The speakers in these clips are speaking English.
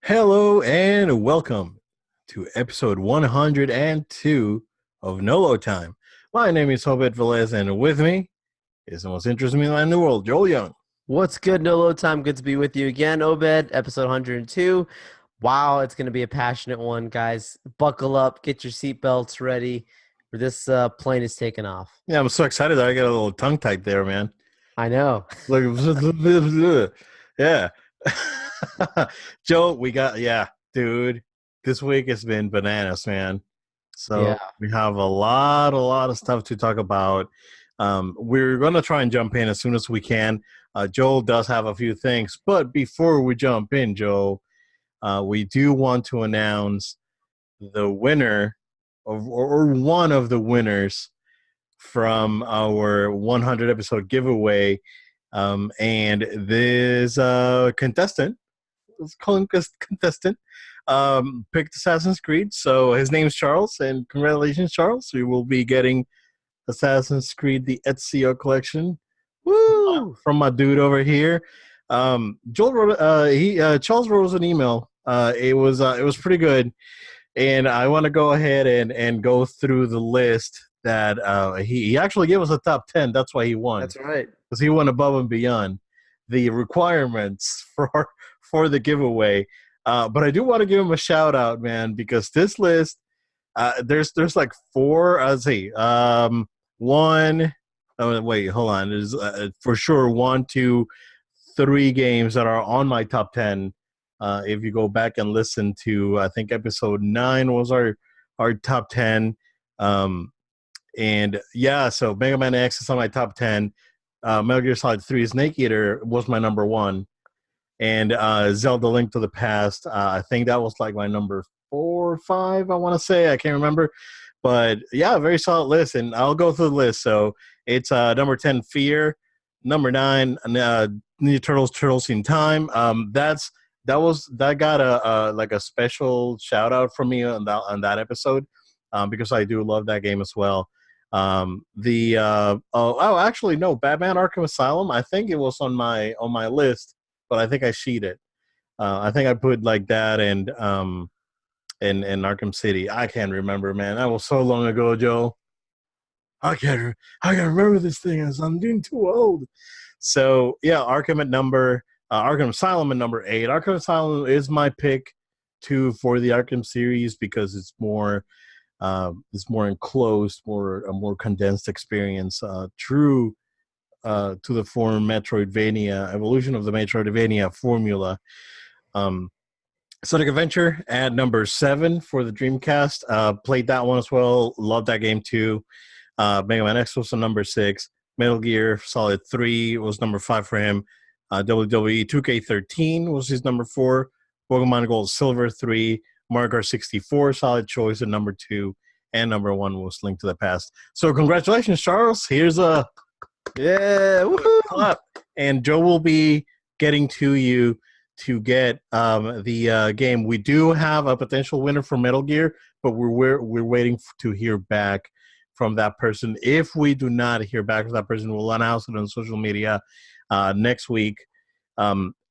Hello and welcome to episode 102 of Nolo Time. My name is Jobet Velez, and with me is the most interesting man in the world, Joel Young. What's good, Nolo time? Good to be with you again, Obed, episode 102. Wow, it's going to be a passionate one, guys. Buckle up, get your seatbelts ready, for this plane is taking off. Yeah, I'm so excited that I got a little tongue tied there, man. I know. Like, yeah. Joe, dude, this week has been bananas, man. So Yeah. we have a lot of stuff to talk about. We're going to try and jump in as soon as we can. Joel does have a few things, but before we jump in, Joel, we do want to announce the winner or one of the winners from our 100 episode giveaway. And this contestant, let's call him contestant, picked Assassin's Creed. So his name's Charles, and congratulations, Charles. We will be getting Assassin's Creed, the Ezio collection. Woo! From my dude over here. Joel wrote, Charles wrote us an email. It was pretty good, and I want to go ahead and go through the list that he actually gave us a top 10. That's why he won, That's right. because he went above and beyond the requirements for the giveaway. But I do want to give him a shout out, man, because this list, there's like four. Let's see, one. Oh wait, hold on. There's for sure one, two, three games that are on my top 10. If you go back and listen to, I think episode 9 was our top 10. And yeah, so Mega Man X is on my top 10. Metal Gear Solid 3 Snake Eater was my number 1. And Zelda Link to the Past, I think that was like my number 4 or 5, I want to say. I can't remember. But yeah, very solid list. And I'll go through the list. So it's number 10, Fear. Number 9, Ninja Turtles, Turtles in Time. That got a special shout out from me on that episode, because I do love that game as well. Actually no, Batman Arkham Asylum, I think it was on my list, but I think I cheated. I think I put like that and Arkham City. I can't remember, man. That was so long ago, Joe. I can't remember this thing as I'm getting too old. So yeah, Arkham Asylum at number 8. Arkham Asylum is my pick too for the Arkham series, because it's more enclosed, a more condensed experience, true to the former Metroidvania evolution of the Metroidvania formula. Um, Sonic Adventure at number 7 for the Dreamcast. Played that one as well. Loved that game too. Mega Man X was on number 6. Metal Gear Solid 3 was number 5 for him. WWE 2K13 was his number 4. Pokemon Gold Silver 3. Mario Kart 64, solid choice at number 2. And number 1 was Link to the Past. So congratulations, Charles. Here's a Yeah. Woohoo! clap. And Joe will be getting to you to get the game. We do have a potential winner for Metal Gear, but we're waiting to hear back from that person. If we do not hear back from that person, we'll announce it on social media next week.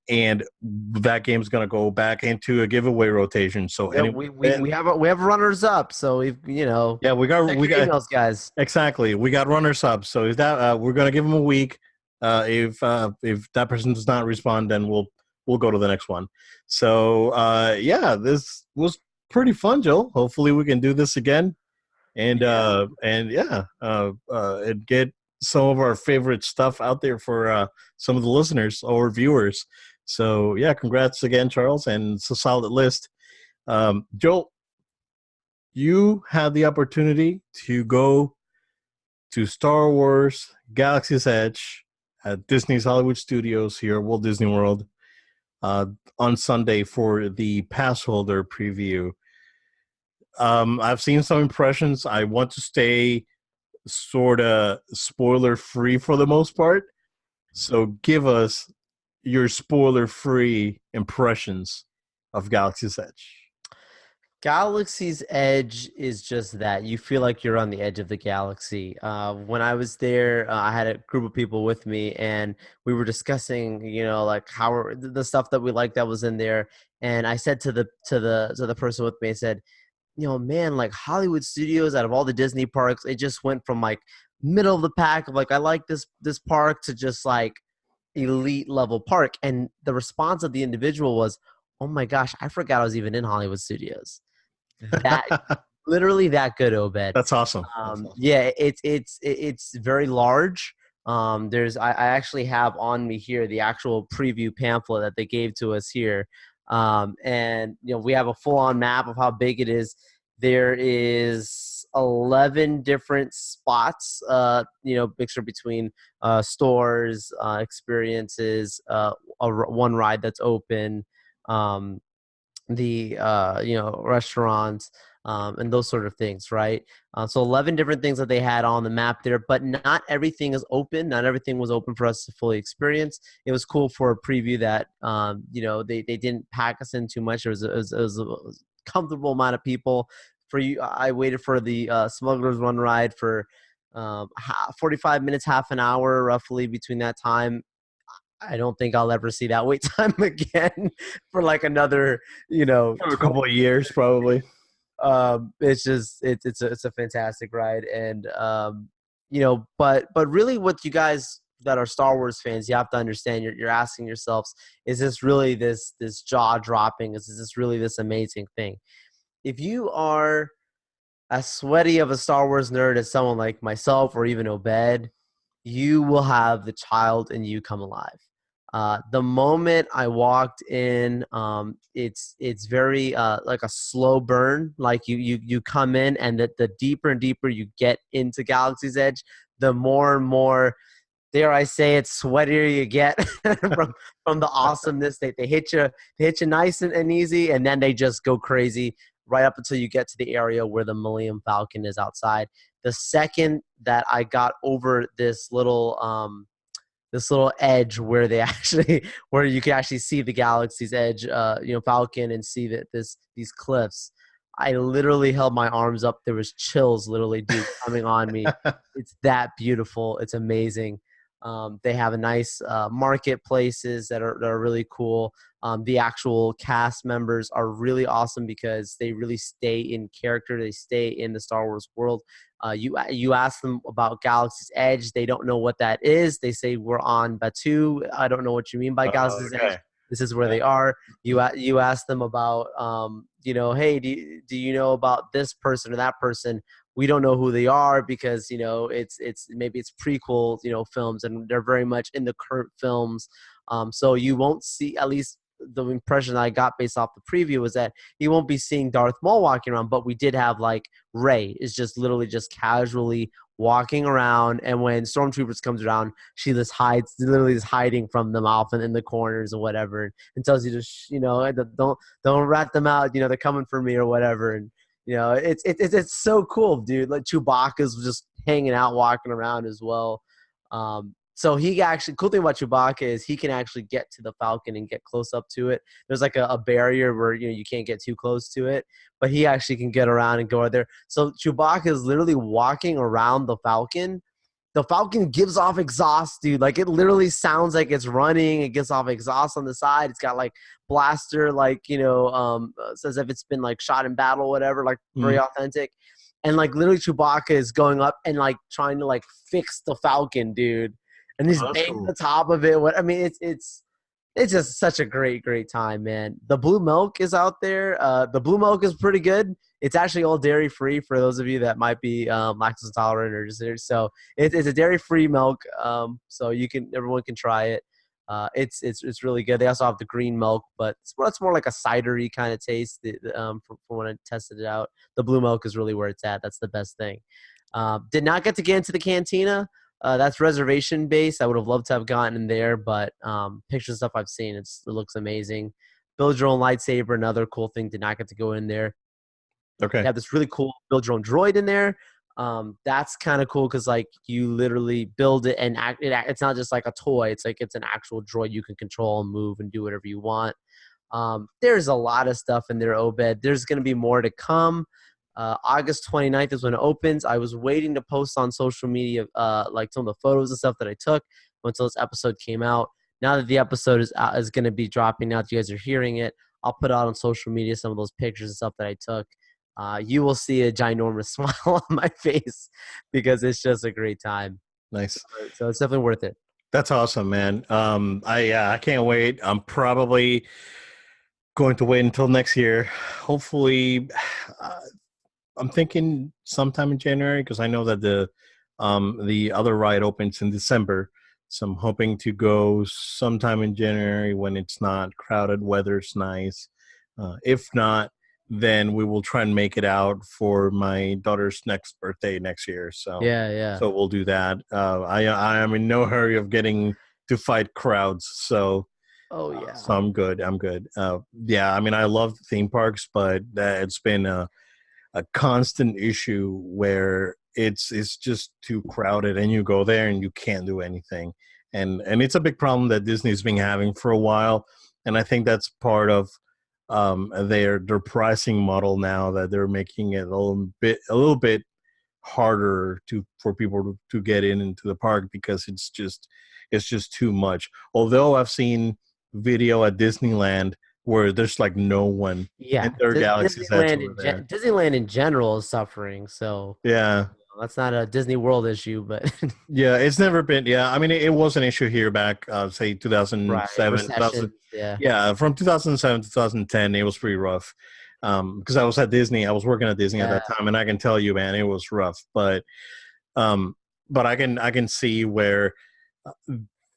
And that game's going to go back into a giveaway rotation. So Yeah, anyway, we have runners up, so we've. yeah, Check we your got emails, guys. exactly. We got runners up. So if that we're going to give them a week. If that person does not respond, then we'll go to the next one. So yeah, this was pretty fun, Joel. Hopefully we can do this again, and and get some of our favorite stuff out there for some of the listeners or viewers. So yeah, congrats again, Charles, and it's a solid list. Joel, you had the opportunity to go to Star Wars Galaxy's Edge at Disney's Hollywood Studios here at Walt Disney World on Sunday for the pass holder preview. I've seen some impressions. I want to stay sort of spoiler free for the most part. So give us your spoiler free impressions of Galaxy's Edge. Galaxy's Edge is just that. You feel like you're on the edge of the galaxy. When I was there, I had a group of people with me, and we were discussing, like the stuff that we liked that was in there. And I said to the person with me, I said, man, like Hollywood Studios, out of all the Disney parks, it just went from like middle of the pack of like I like this park to just like elite level park. And the response of the individual was, "Oh my gosh, I forgot I was even in Hollywood Studios." That literally that good, Obed. That's awesome. That's awesome. Yeah, it's very large. I actually have on me here the actual preview pamphlet that they gave to us here, and we have a full on map of how big it is. There is 11 different spots, mixture between stores, experiences, one ride that's open. Um, the restaurants, and those sort of things, right? So 11 different things that they had on the map there, but not everything is open. Not everything was open for us to fully experience. It was cool for a preview that they didn't pack us in too much. It was a comfortable amount of people. For you, I waited for the Smuggler's Run ride for 45 minutes, half an hour roughly between that time. I don't think I'll ever see that wait time again for like another, For a couple of years, probably. it's just it's a fantastic ride. And but really, what you guys that are Star Wars fans, you have to understand, you're asking yourselves, is this really this jaw dropping, is this really this amazing thing? If you are as sweaty of a Star Wars nerd as someone like myself or even Obed, you will have the child in you come alive. The moment I walked in, it's very like a slow burn. Like you come in, and the deeper and deeper you get into Galaxy's Edge, the more and more, dare I say it, sweatier you get from the awesomeness. They hit you nice and easy, and then they just go crazy right up until you get to the area where the Millennium Falcon is outside. The second that I got over this little edge where they actually where you can actually see the Galaxy's Edge, Falcon, and see that these cliffs, I literally held my arms up. There was chills, literally, dude, coming on me. It's that beautiful. It's amazing. They have a nice marketplaces that are really cool. The actual cast members are really awesome because they really stay in character. They stay in the Star Wars world. You ask them about Galaxy's Edge, they don't know what that is. They say we're on Batu. I don't know what you mean by Galaxy's Edge. Okay. This is where they are. You ask them about hey, do you know about this person or that person? We don't know who they are because it's maybe it's prequel films, and they're very much in the current films. So you won't see, at least the impression I got based off the preview was that you won't be seeing Darth Maul walking around, but we did have like Rey is just literally just casually walking around, and when Stormtroopers comes around, she just hides, literally is hiding from them off in the corners or whatever, and tells you to don't rat them out, they're coming for me or whatever. And it's so cool, dude. Like Chewbacca's just hanging out, walking around as well. So he actually, cool thing about Chewbacca is he can actually get to the Falcon and get close up to it. There's like a barrier where you can't get too close to it, but he actually can get around and go out there. So Chewbacca is literally walking around the Falcon. The Falcon gives off exhaust, dude. Like it literally sounds like it's running. It gives off exhaust on the side. It's got like blaster, like says if it's been like shot in battle, whatever. Like very authentic. And like literally Chewbacca is going up and like trying to like fix the Falcon, dude. And he's banging the top of it. It's just such a great time, man. The blue milk is out there. The blue milk is pretty good. It's actually all dairy free for those of you that might be lactose intolerant or just so. It's a dairy free milk. So everyone can try it. It's really good. They also have the green milk, but it's more like a cidery kind of taste. From when I tested it out, the blue milk is really where it's at. That's the best thing. Did not get into the cantina. That's reservation based. I would have loved to have gotten in there, but pictures and stuff I've seen, it looks amazing. Build your own lightsaber, another cool thing. Did not get to go in there. Okay. They have this really cool build your own droid in there. That's kind of cool because like you literally build it and it's not just like a toy. It's like it's an actual droid you can control and move and do whatever you want. There's a lot of stuff in there, Obed. There's going to be more to come. August 29th is when it opens. I was waiting to post on social media, like some of the photos and stuff that I took until this episode came out. Now that the episode is going to be dropping, now that you guys are hearing it, I'll put out on social media some of those pictures and stuff that I took. You will see a ginormous smile on my face because it's just a great time. Nice. So it's definitely worth it. That's awesome, man. I can't wait. I'm probably going to wait until next year. Hopefully, uh, I'm thinking sometime in January because I know that the other ride opens in December. So I'm hoping to go sometime in January when it's not crowded, weather's nice. If not, then we will try and make it out for my daughter's next birthday next year. So Yeah. so we'll do that. I am in no hurry of getting to fight crowds. Oh yeah. So I'm good. I'm good. Yeah, I mean, I love theme parks, but it's been a constant issue where it's just too crowded, and you go there and you can't do anything, and it's a big problem that Disney's been having for a while, and I think that's part of their pricing model now, that they're making it a little bit harder for people to get into the park because it's just too much. Although I've seen video at Disneyland where there's like no one, Yeah, and their Galaxy's Edge over there. Disneyland in general is suffering. So Yeah. that's not a Disney World issue, but Yeah, it's never been. Yeah, I mean, it was an issue here back, say, right 2007, 2000. recession. Yeah, Yeah, from 2007 to 2010, it was pretty rough. Because I was at Disney, I was working at Disney at yeah, that time, and I can tell you, man, it was rough. Um, but I can see where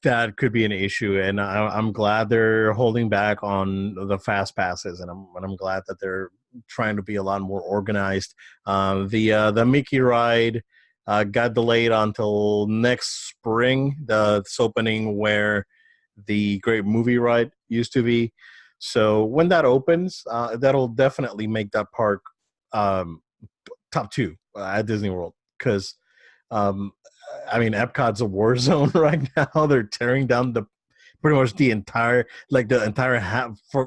that could be an issue, and I'm glad they're holding back on the fast passes, and I'm glad that they're trying to be a lot more organized. The Mickey ride got delayed until next spring. It's opening where the Great Movie Ride used to be. So when that opens, that'll definitely make that park um, top two at Disney World because um, I mean, Epcot's a war zone right now. They're tearing down pretty much the entire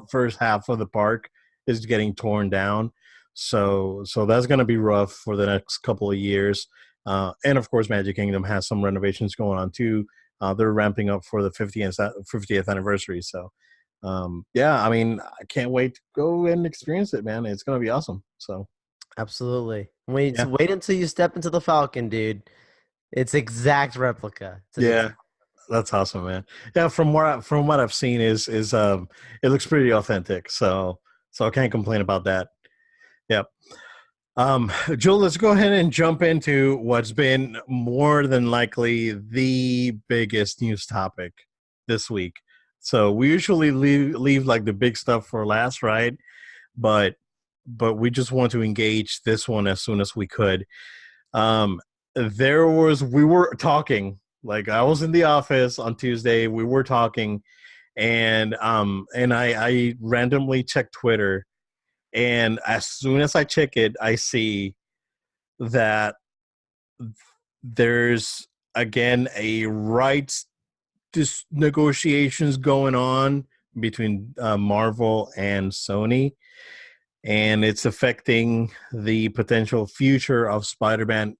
first half of the park is getting torn down. So that's going to be rough for the next couple of years. And of course, Magic Kingdom has some renovations going on too. They're ramping up for the 50th anniversary. So yeah, I mean, I can't wait to go and experience it, man. It's going to be awesome. So absolutely. yeah, Wait until you step into the Falcon, dude. It's exact replica. It's an yeah. That's awesome, man. Yeah, from what I've seen is it looks pretty authentic. So I can't complain about that. Yep. Joel, let's go ahead and jump into what's been more than likely the biggest news topic this week. So we usually leave like the big stuff for last, right? But we just want to engage this one as soon as we could. Um, we were talking, like I was in the office on Tuesday, we were talking, and I randomly checked Twitter, and as soon as I check it, I see that there's again a rights negotiations going on between Marvel and Sony, and it's affecting the potential future of Spider-Man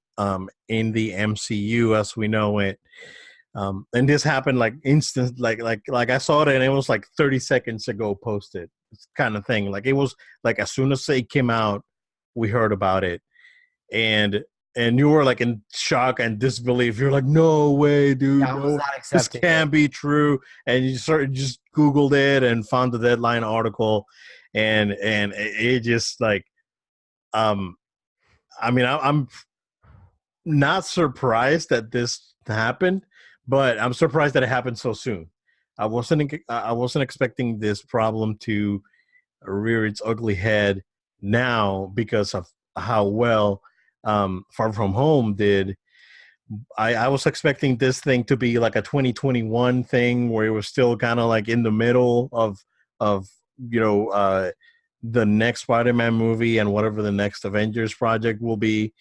in the MCU as we know it. And this happened like instant, like I saw it and it was like 30 seconds ago posted, kind of thing. Like it was like as soon as it came out, we heard about it, and you were like in shock and disbelief. You're like, no way, dude, I was no, not this accepting it. can't be true. And you sort of just Googled it and found the Deadline article, and it just like, um, I mean, I'm not surprised that this happened, but I'm surprised that it happened so soon. I wasn't expecting this problem to rear its ugly head now because of how well Far From Home did. I was expecting this thing to be like a 2021 thing where it was still kind of like in the middle of you know the next Spider-Man movie and whatever the next Avengers project will be.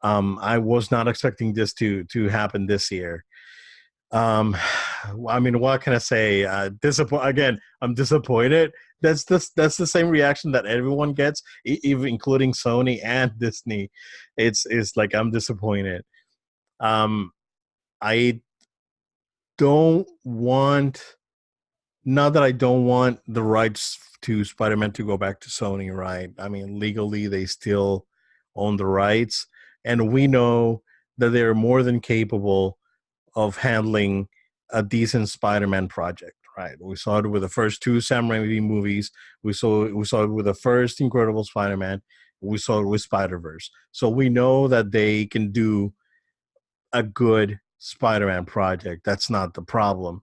I was not expecting this to happen this year. Um, I mean, what can I say? Again, I'm disappointed. That's the same reaction that everyone gets, even including Sony and Disney. It's like I'm disappointed. Um, I don't want not that I don't want the rights to Spider-Man to go back to Sony, right? I mean, legally they still own the rights, and we know that they're more than capable of handling a decent Spider-Man project, right? We saw it with the first two Sam Raimi movies. We saw it with the first Incredible Spider-Man. We saw it with Spider-Verse. So we know that they can do a good Spider-Man project. That's not the problem.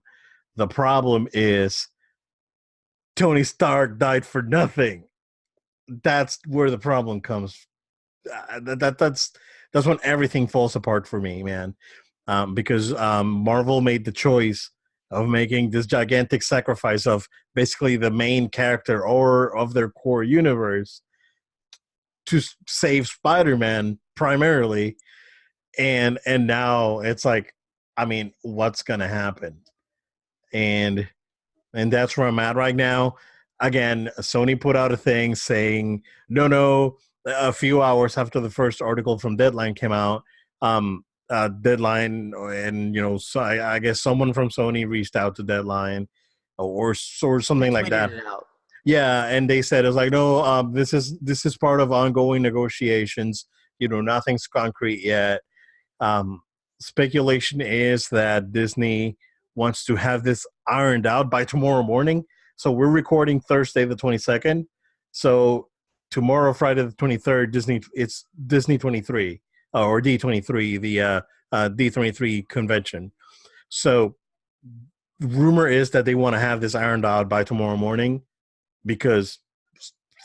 The problem is Tony Stark died for nothing. That's where the problem comes. That's when everything falls apart for me, man. Because Marvel made the choice of making this gigantic sacrifice of basically the main character or of their core universe to save Spider-Man primarily, and now it's like, I mean, what's gonna happen? And that's where I'm at right now. Again, Sony put out a thing saying, no, a few hours after the first article from Deadline came out, Deadline, and so I guess someone from Sony reached out to Deadline, or They something like that. tweeted it out. Yeah, and they said it's like, no, this is part of ongoing negotiations. Nothing's concrete yet. Um, Speculation is that Disney wants to have this ironed out by tomorrow morning. So we're recording Thursday the 22nd. So tomorrow, Friday the 23rd, it's Disney 23 or D23, the D23 convention. So rumor is that they want to have this ironed out by tomorrow morning because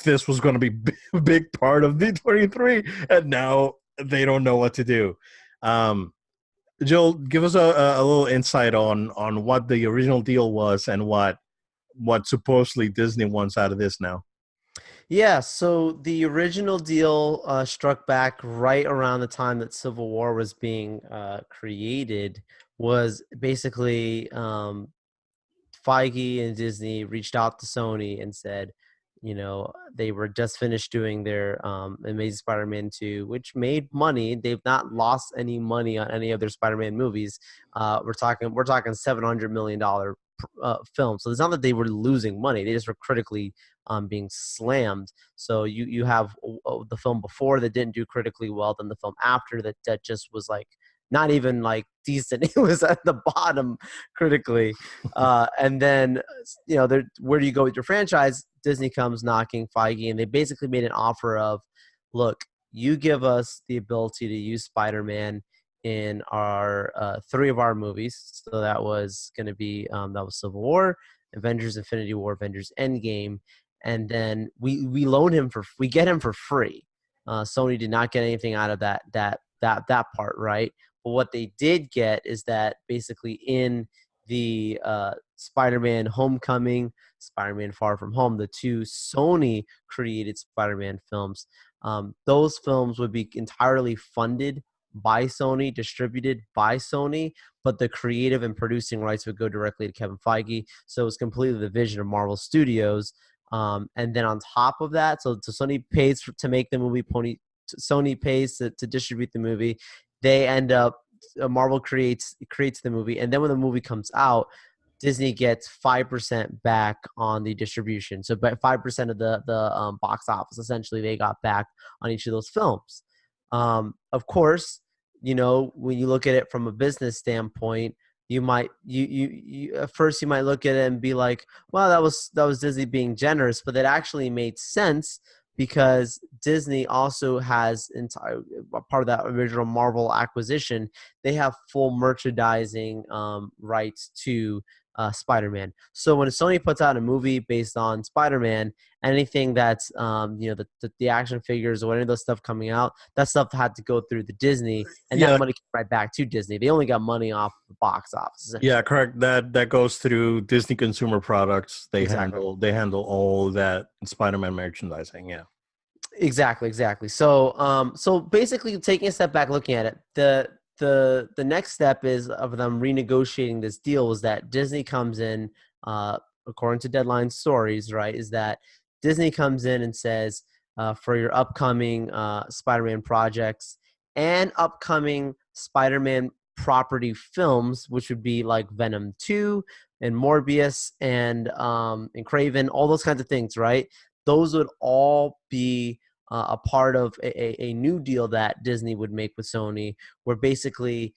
this was going to be a big part of D23, and now they don't know what to do. Um, Jill, give us a little insight on what the original deal was and what supposedly Disney wants out of this now. Yeah, so the original deal struck back right around the time that Civil War was being created. Was basically Feige and Disney reached out to Sony and said, they were just finished doing their Amazing Spider-Man 2, which made money. They've not lost any money on any of their Spider-Man movies. We're talking $700 million film. So it's not that they were losing money; they just were critically being slammed. So you have the film before that didn't do critically well, then the film after that just was like not even like decent. It was at the bottom critically. And then, where do you go with your franchise? Disney comes knocking Feige, and they basically made an offer of, look, you give us the ability to use Spider-Man in our three of our movies. So that was going to be that was Civil War, Avengers Infinity War, Avengers Endgame, and then we get him for free. Sony did not get anything out of that part, right? But what they did get is that basically in the Spider-Man Homecoming, Spider-Man Far From Home, the two Sony created Spider-Man films, those films would be entirely funded by Sony, distributed by Sony, but the creative and producing rights would go directly to Kevin Feige. So it was completely the vision of Marvel Studios. And then on top of that, so Sony pays to make the movie, Sony pays to distribute the movie. They end up Marvel creates the movie, and then when the movie comes out, Disney gets 5% back on the distribution. So, but 5% of the box office, essentially, they got back on each of those films. Of course, when you look at it from a business standpoint, you might you at first you might look at it and be like, well, that was Disney being generous, but that actually made sense because Disney also has entire part of that original Marvel acquisition. They have full merchandising rights to Spider-Man. So when Sony puts out a movie based on Spider-Man, anything that's the action figures or any of those stuff coming out, that stuff had to go through the Disney, and that Yeah, money came right back to Disney. They only got money off the box office, yeah, essentially. correct. That goes through Disney Consumer Products. They Exactly. handle all that Spider-Man merchandising. Yeah. Exactly. So basically, taking a step back, looking at it, the next step is of them renegotiating this deal was that Disney comes in, according to Deadline Stories, right? Is that Disney comes in and says, for your upcoming Spider-Man projects and upcoming Spider-Man property films, which would be like Venom 2 and Morbius and Craven, all those kinds of things, right? Those would all be a part of a new deal that Disney would make with Sony, where basically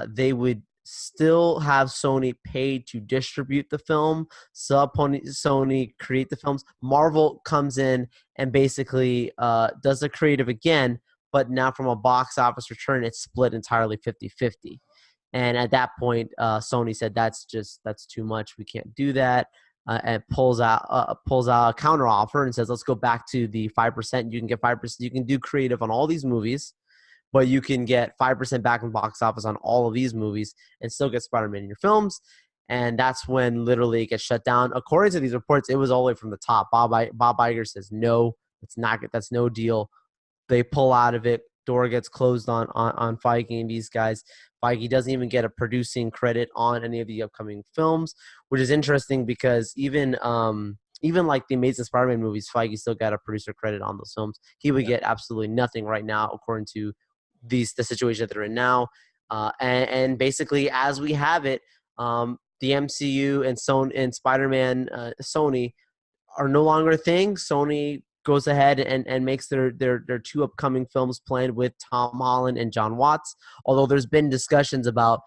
they would still have Sony paid to distribute the film, Sony create the films. Marvel comes in and basically does the creative again, but now from a box office return, it's split entirely 50-50. And at that point, Sony said, that's too much. We can't do that. And pulls out a counter offer and says, let's go back to the 5%. You can get 5%. You can do creative on all these movies, but you can get 5% back in box office on all of these movies and still get Spider-Man in your films. And that's when literally it gets shut down. According to these reports, it was all the way from the top. Bob Iger says, no, that's no deal. They pull out of it. Door gets closed on Feige and these guys. Feige doesn't even get a producing credit on any of the upcoming films, which is interesting because even like the Amazing Spider-Man movies, Feige still got a producer credit on those films. He would get absolutely nothing right now, according to the situation that they're in now. And basically, as we have it, the MCU and Spider-Man, Sony are no longer a thing. Sony goes ahead and makes their two upcoming films planned with Tom Holland and John Watts. Although there's been discussions about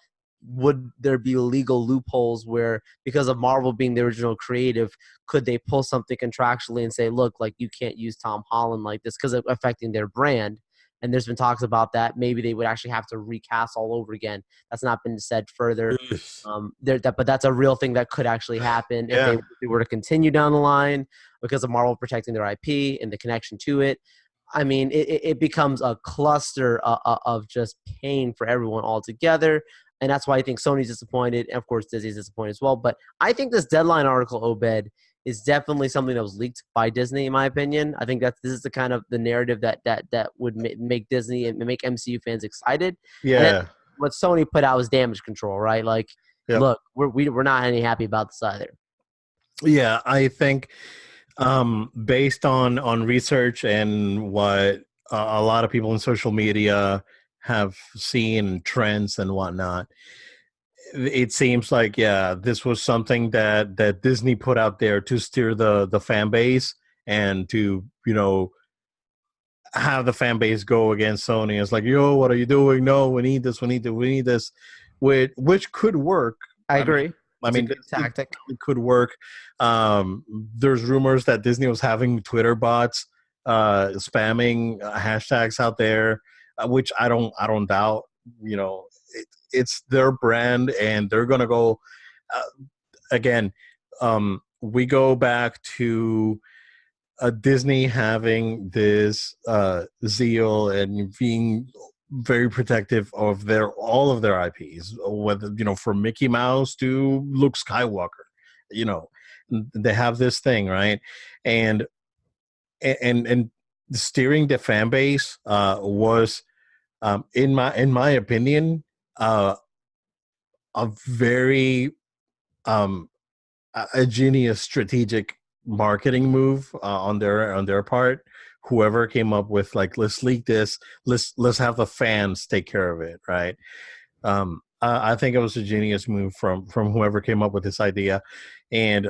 would there be legal loopholes where, because of Marvel being the original creative, could they pull something contractually and say, look, like you can't use Tom Holland like this because of affecting their brand. And there's been talks about that. Maybe they would actually have to recast all over again. That's not been said further. But that's a real thing that could actually happen if they were to continue down the line because of Marvel protecting their IP and the connection to it. I mean, it becomes a cluster of just pain for everyone altogether. And that's why I think Sony's disappointed. And of course, Disney's disappointed as well. But I think this Deadline article, Obed, is definitely something that was leaked by Disney, in my opinion. I think this is the kind of the narrative that would make Disney and make MCU fans excited. Yeah. And what Sony put out was damage control, right? Like, look, we're not any happy about this either. Yeah, I think based on research and what a lot of people in social media have seen, trends and whatnot, it seems like this was something that Disney put out there to steer the fan base and to have the fan base go against Sony. It's like, yo, what are you doing? No, we need this, we need this, which could work. I agree. I mean, it's a good tactic. It could work. There's rumors that Disney was having Twitter bots spamming hashtags out there, which I don't doubt. It's their brand, and they're gonna go again. We go back to Disney having this zeal and being very protective of all of their IPs, whether from Mickey Mouse to Luke Skywalker, they have this thing, right? And steering the fan base was, in my opinion, a very a genius strategic marketing move on their part. Whoever came up with, like, let's leak this, let's have the fans take care of it, right? I think it was a genius move from whoever came up with this idea, and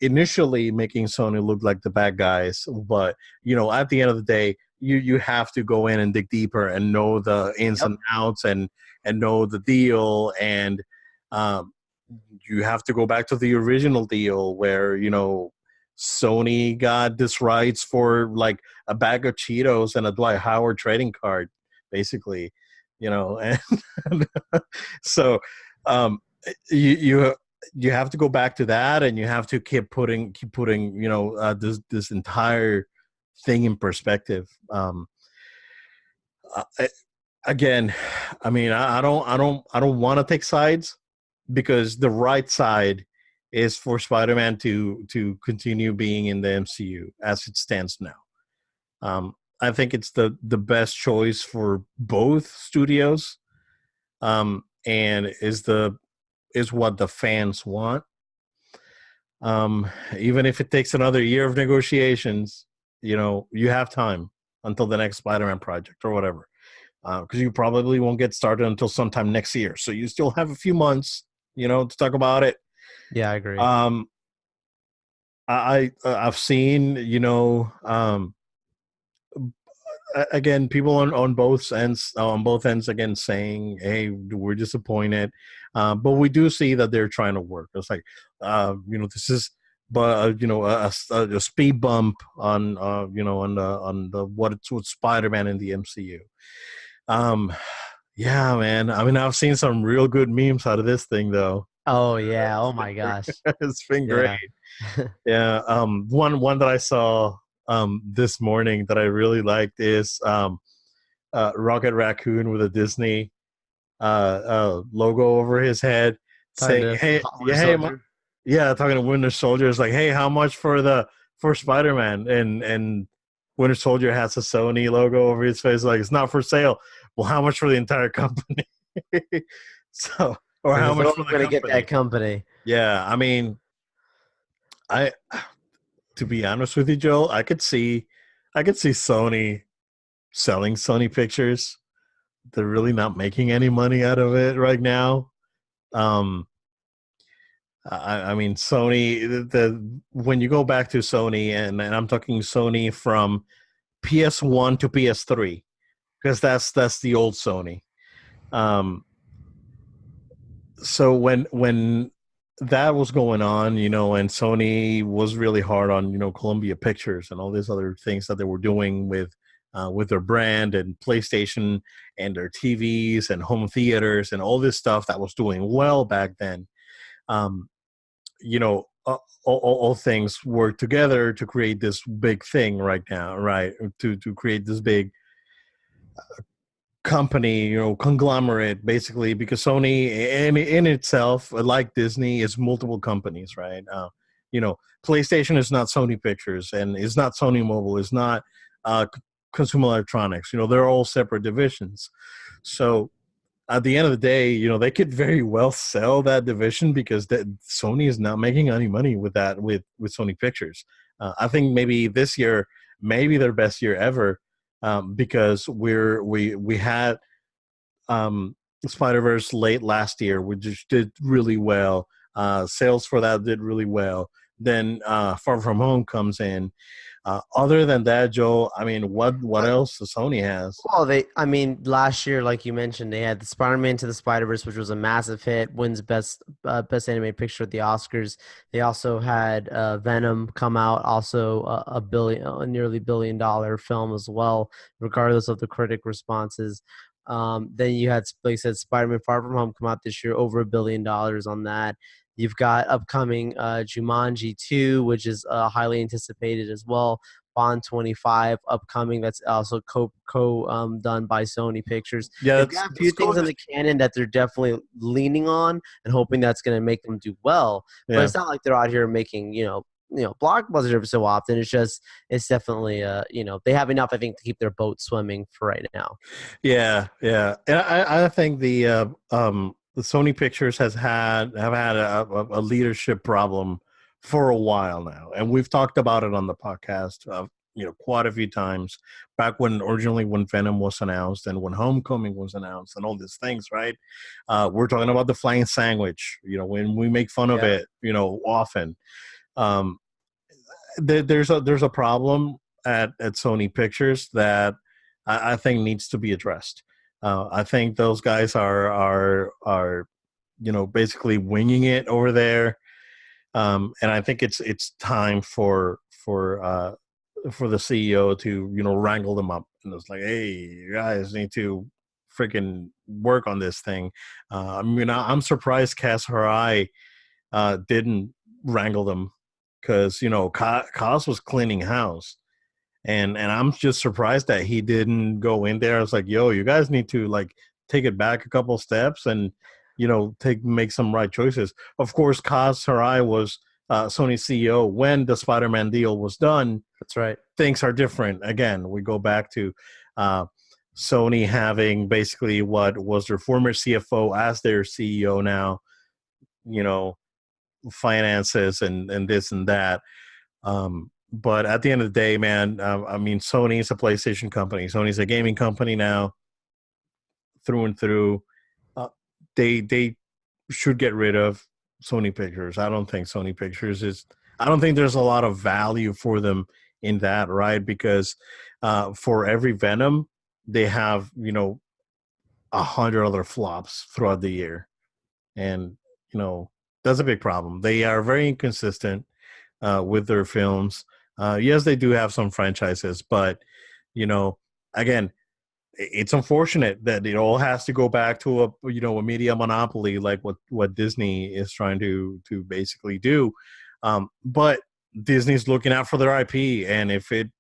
initially making Sony look like the bad guys, but at the end of the day, you have to go in and dig deeper and know the ins and outs and know the deal, and you have to go back to the original deal where Sony got this rights for like a bag of Cheetos and a Dwight Howard trading card, basically, and so you have to go back to that, and you have to keep putting this entire thing in perspective. Again, I mean, I don't want to take sides, because the right side is for Spider-Man to continue being in the MCU as it stands now. I think it's the best choice for both studios, and is what the fans want. Even if it takes another year of negotiations, you have time until the next Spider-Man project or whatever, because you probably won't get started until sometime next year. So you still have a few months, to talk about it. Yeah, I agree. Um, I've seen, again, people on both ends again saying, "Hey, we're disappointed," but we do see that they're trying to work. It's like, this is, but a speed bump on, on the what's with Spider-Man in the MCU. Um, yeah, man. I mean, I've seen some real good memes out of this thing, though. Oh yeah. Oh my gosh. It's been great. Yeah. Yeah. One that I saw this morning that I really liked is Rocket Raccoon with a Disney logo over his head, Talking saying, to "Hey, Winter yeah, hey, Soldier. yeah," talking to Winter Soldier. It's like, "Hey, how much for Spider-Man?" And Winter Soldier has a Sony logo over his face, like, "It's not for sale." Well, how much for the entire company? So, or He how says, much "Oh, for I'm the gonna get company? that company." Yeah, I mean, I to be honest with you, Joel, I could see Sony selling Sony Pictures. They're really not making any money out of it right now. Um, I mean, Sony. When you go back to Sony, and I'm talking Sony from PS1 to PS3, because that's the old Sony. Um, so when that was going on, and Sony was really hard on Columbia Pictures and all these other things that they were doing with their brand and PlayStation and their TVs and home theaters and all this stuff that was doing well back then. Um, all things work together to create this big thing right now, right? To create this big company, conglomerate, basically, because Sony in itself, like Disney, is multiple companies, right? PlayStation is not Sony Pictures, and it's not Sony Mobile, it's not Consumer Electronics. They're all separate divisions. So at the end of the day, they could very well sell that division, because Sony is not making any money with that, with Sony Pictures. I think maybe this year, maybe their best year ever, because we had Spider Verse late last year, which did really well. Sales for that did really well. Then Far From Home comes in. Other than that, Joe, I mean, what else does Sony has? Well, I mean, last year, like you mentioned, they had the Spider-Man to the Spider-Verse, which was a massive hit, wins best animated picture at the Oscars. They also had Venom come out, also a nearly $1 billion film as well, regardless of the critic responses. Then you had, like I said, Spider-Man Far From Home come out this year, over $1 billion on that. You've got upcoming Jumanji 2, which is highly anticipated as well. Bond 25 upcoming, that's also done by Sony Pictures. Yeah, They've got a few things in the canon that they're definitely leaning on and hoping that's going to make them do well. But yeah. it's not like they're out here making blockbusters every so often. It's definitely they have enough, I think, to keep their boat swimming for right now. Yeah, yeah, and I think the Sony Pictures have had a leadership problem for a while now, and we've talked about it on the podcast, quite a few times. Back when Venom was announced, and when Homecoming was announced, and all these things, right? We're talking about the flying sandwich. When we make fun of Yeah. it, often. Um, there's a problem at Sony Pictures that I think needs to be addressed. I think those guys are basically winging it over there, and I think it's time for the CEO to wrangle them up, and it's like, hey, you guys need to freaking work on this thing. I'm surprised Cass Harai didn't wrangle them, because Kaz was cleaning house, and I'm just surprised that he didn't go in there. I was like, yo, you guys need to like take it back a couple steps and make some right choices. Of course, Kaz Harai was Sony CEO, when the Spider-Man deal was done, That's right. things are different. Again, we go back to Sony having basically what was their former CFO as their CEO now, you know, finances and this and that. But at the end of the day, man, I mean, Sony is a PlayStation company. Sony's a gaming company now, through and through. Uh, they should get rid of Sony Pictures. I don't think Sony Pictures is. I don't think there's a lot of value for them in that, right? Because for every Venom, they have 100 other flops throughout the year, and that's a big problem. They are very inconsistent with their films. Yes, they do have some franchises, but again, it's unfortunate that it all has to go back to a media monopoly like what Disney is trying to basically do. But Disney's looking out for their IP, and if it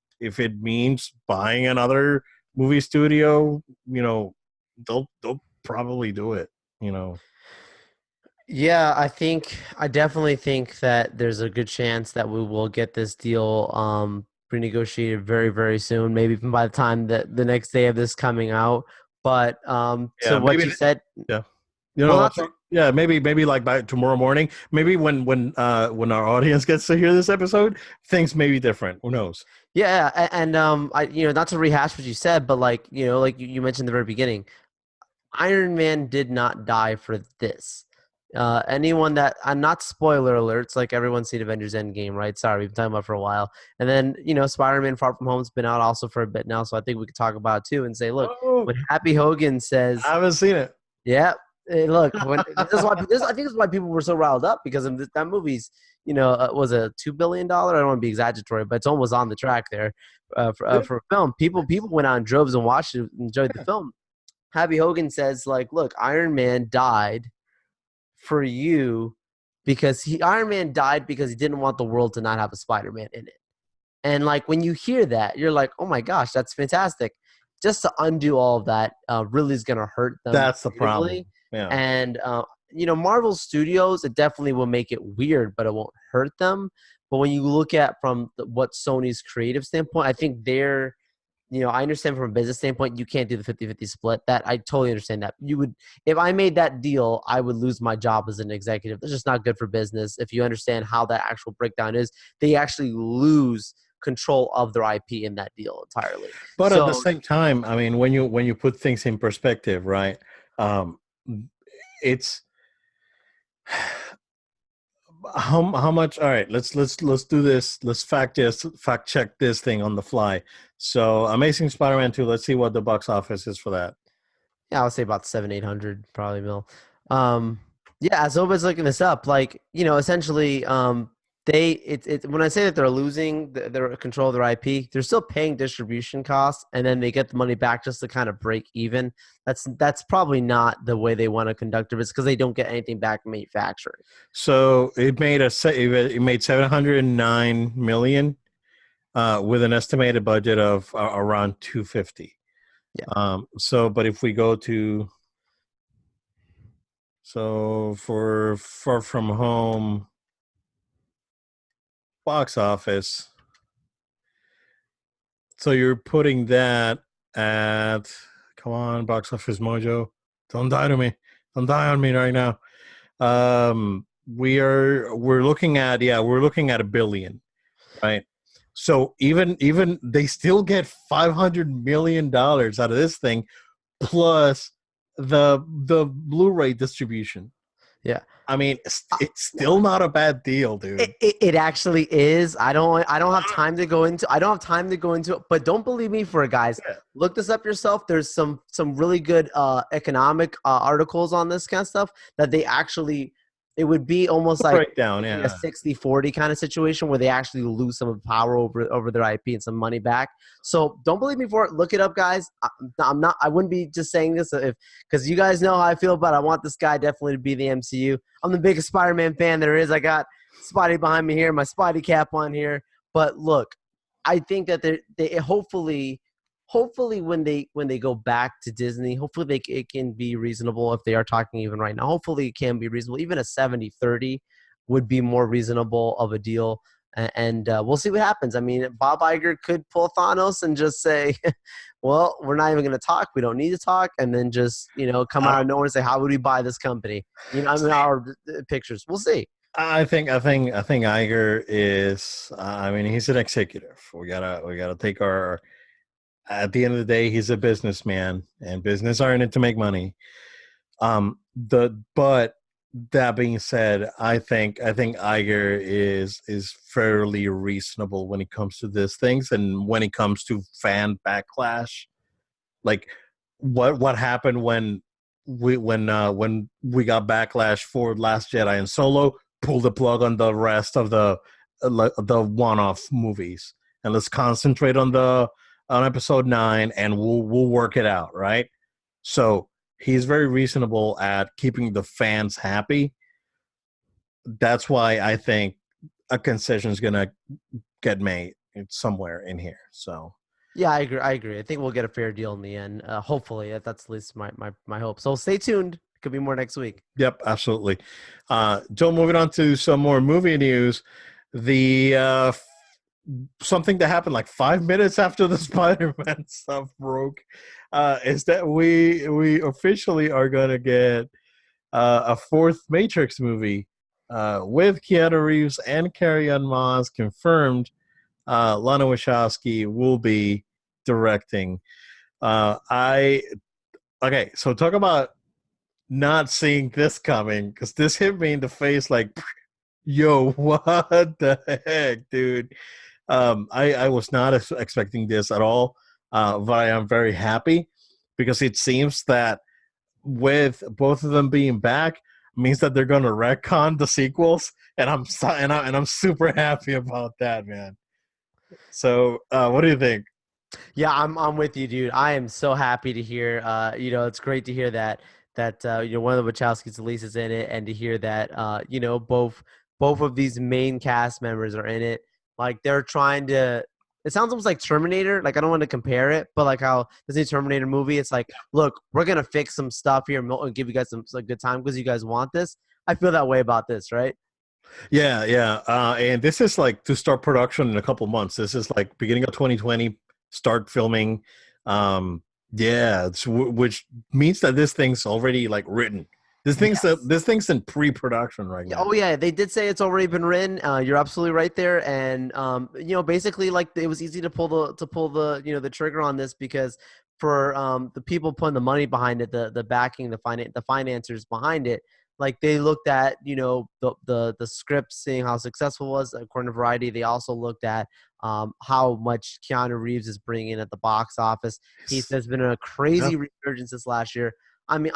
means buying another movie studio, they'll probably do it. Yeah, I definitely think that there's a good chance that we will get this deal renegotiated very, very soon, maybe even by the time that the next day of this coming out. But to Yeah, what maybe. you said, Yeah, well, not to, yeah, maybe like by tomorrow morning. Maybe when our audience gets to hear this episode, things may be different. Who knows? yeah, and I not to rehash what you said, but like like you mentioned in the very beginning, Iron Man did not die for this. Anyone that not spoiler alerts, like everyone's seen Avengers Endgame, right? Sorry, we've been talking about it for a while. And then, Spider-Man Far From Home's been out also for a bit now, so I think we could talk about it too and say, look, Oh, when Happy Hogan says, I haven't seen it. yeah, look, I think this is why people were so riled up because of that movie's, was a $2 billion. I don't want to be exaggeratory, but it's almost on the track there for a film. People went out in droves and watched it, enjoyed the film. Happy Hogan says, like, look, Iron Man died for you because Iron Man died because he didn't want the world to not have a Spider-Man in it. And like when you hear that, you're like, oh my gosh, that's fantastic. Just to undo all of that really is going to hurt them. That's the problem. Yeah. And Marvel Studios, it definitely will make it weird, but it won't hurt them. But when you look at from what Sony's creative standpoint, I think they're I understand from a business standpoint, you can't do the 50-50 split. That I totally understand that. You would, if I made that deal, I would lose my job as an executive. That's just not good for business. If you understand how that actual breakdown is, they actually lose control of their IP in that deal entirely. But at the same time, I mean, when you put things in perspective, right? It's how much. All right, let's do this. Let's fact check this thing on the fly. So, Amazing Spider-Man 2. Let's see what the box office is for that. Yeah, I would say about 700-800 probably mil. Yeah, as Oba's looking this up, like essentially, when I say that they're losing their control of their IP, they're still paying distribution costs, and then they get the money back just to kind of break even. That's probably not the way they want to conduct it. It's because they don't get anything back from manufacturing. So it made $709 million with an estimated budget of around 250. Yeah. But if we go to for Far From Home box office, so you're putting that at, come on, Box Office Mojo, don't die on me right now. We're looking at $1 billion, right? So even they still get $500 million out of this thing, plus the Blu-ray distribution. Yeah. I mean, it's still not a bad deal, dude. It actually is. I don't have time to go into. I don't have time to go into it. But don't believe me for it, guys. Yeah. Look this up yourself. There's some really good economic articles on this kind of stuff that they actually. It would be almost like breakdown, yeah, a 60-40 kind of situation where they actually lose some of the power over their IP and some money back. So don't believe me for it. Look it up, guys. I'm not. I wouldn't be just saying this because you guys know how I feel about it. I want this guy definitely to be the MCU. I'm the biggest Spider-Man fan there is. I got Spidey behind me here, my Spidey cap on here. But look, I think that they hopefully when they go back to Disney, hopefully it can be reasonable if they are talking even right now. Hopefully it can be reasonable, even a 70-30 would be more reasonable of a deal. And we'll see what happens. I mean, Bob Iger could pull Thanos and just say, well, we're not even going to talk. We don't need to talk. And then just, come out of nowhere and say, how would we buy this company? Our pictures. We'll see. I think Iger is. I mean, he's an executive. We gotta take our. At the end of the day, he's a businessman, and business are in it to make money. But that being said, I think Iger is fairly reasonable when it comes to these things, and when it comes to fan backlash, like what happened when we got backlash for Last Jedi and Solo, pull the plug on the rest of the one-off movies, and let's concentrate on episode 9, and we'll work it out, right? So he's very reasonable at keeping the fans happy. That's why I think a concession is gonna get made somewhere in here. So yeah, I agree. I think we'll get a fair deal in the end. Hopefully, that's at least my hope. So stay tuned. Could be more next week. Yep, absolutely. Joe, moving on to some more movie news. The something that happened like 5 minutes after the Spider-Man stuff broke is that we officially are going to get a fourth Matrix movie with Keanu Reeves and Carrie-Anne Moss confirmed. Lana Wachowski will be directing. Okay, so talk about not seeing this coming, because this hit me in the face like, yo, what the heck, dude? I was not expecting this at all, but I am very happy because it seems that with both of them being back means that they're going to retcon the sequels, and I'm super happy about that, man. So, what do you think? Yeah, I'm with you, dude. I am so happy to hear. It's great to hear that one of the Wachowskis' Elise is in it, and to hear that both of these main cast members are in it. Like they're trying to. It sounds almost like Terminator. Like I don't want to compare it, but like how this new Terminator movie, it's like, look, we're gonna fix some stuff here and give you guys some good time because you guys want this. I feel that way about this, right? Yeah. And this is like to start production in a couple months. This is like beginning of 2020. Start filming. Which means that this thing's already like written. This thing's in pre-production right now. Oh yeah, they did say it's already been written. You're absolutely right there, and basically like it was easy to pull the the trigger on this because for the people putting the money behind it, the backing, the financiers behind it, like they looked at the script, seeing how successful it was according to Variety. They also looked at how much Keanu Reeves is bringing in at the box office. He says been a crazy resurgence this last year. I mean,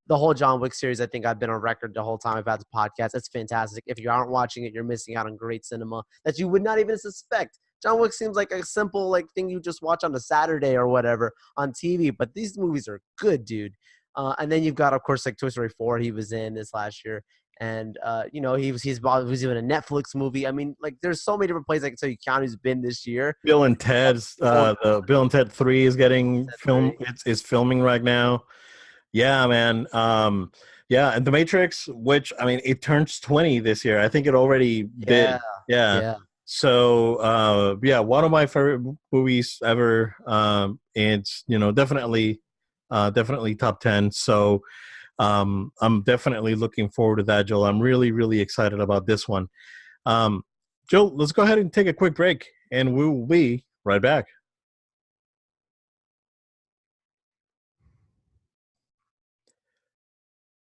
the whole John Wick series, I think I've been on record the whole time I've had the podcast. It's fantastic. If you aren't watching it, you're missing out on great cinema that you would not even suspect. John Wick seems like a simple thing you just watch on a Saturday or whatever on TV, but these movies are good, dude. And then you've got, of course, like Toy Story 4 he was in this last year. And, he was even a Netflix movie. I mean, like, there's so many different places I can tell you Keanu's been this year. Bill and Ted's, the Bill and Ted 3 is getting filmed. It's filming right now. Yeah, man. And The Matrix, which, I mean, it turns 20 this year. I think it already did. Yeah. So, one of my favorite movies ever. It's, definitely top 10. So, I'm definitely looking forward to that, Joel. I'm really, really excited about this one. Joel, let's go ahead and take a quick break, and we will be right back.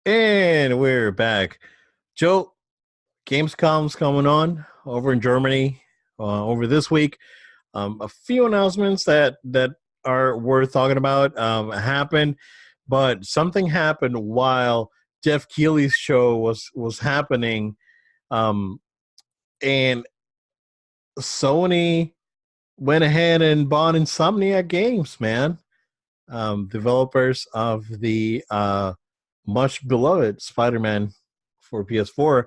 And we're back. Joe, Gamescom's coming on over in Germany over this week. A few announcements that are worth talking about happened, but something happened while Jeff Keighley's show was happening, and Sony went ahead and bought Insomniac Games, man. Developers of the much beloved Spider-Man for PS4,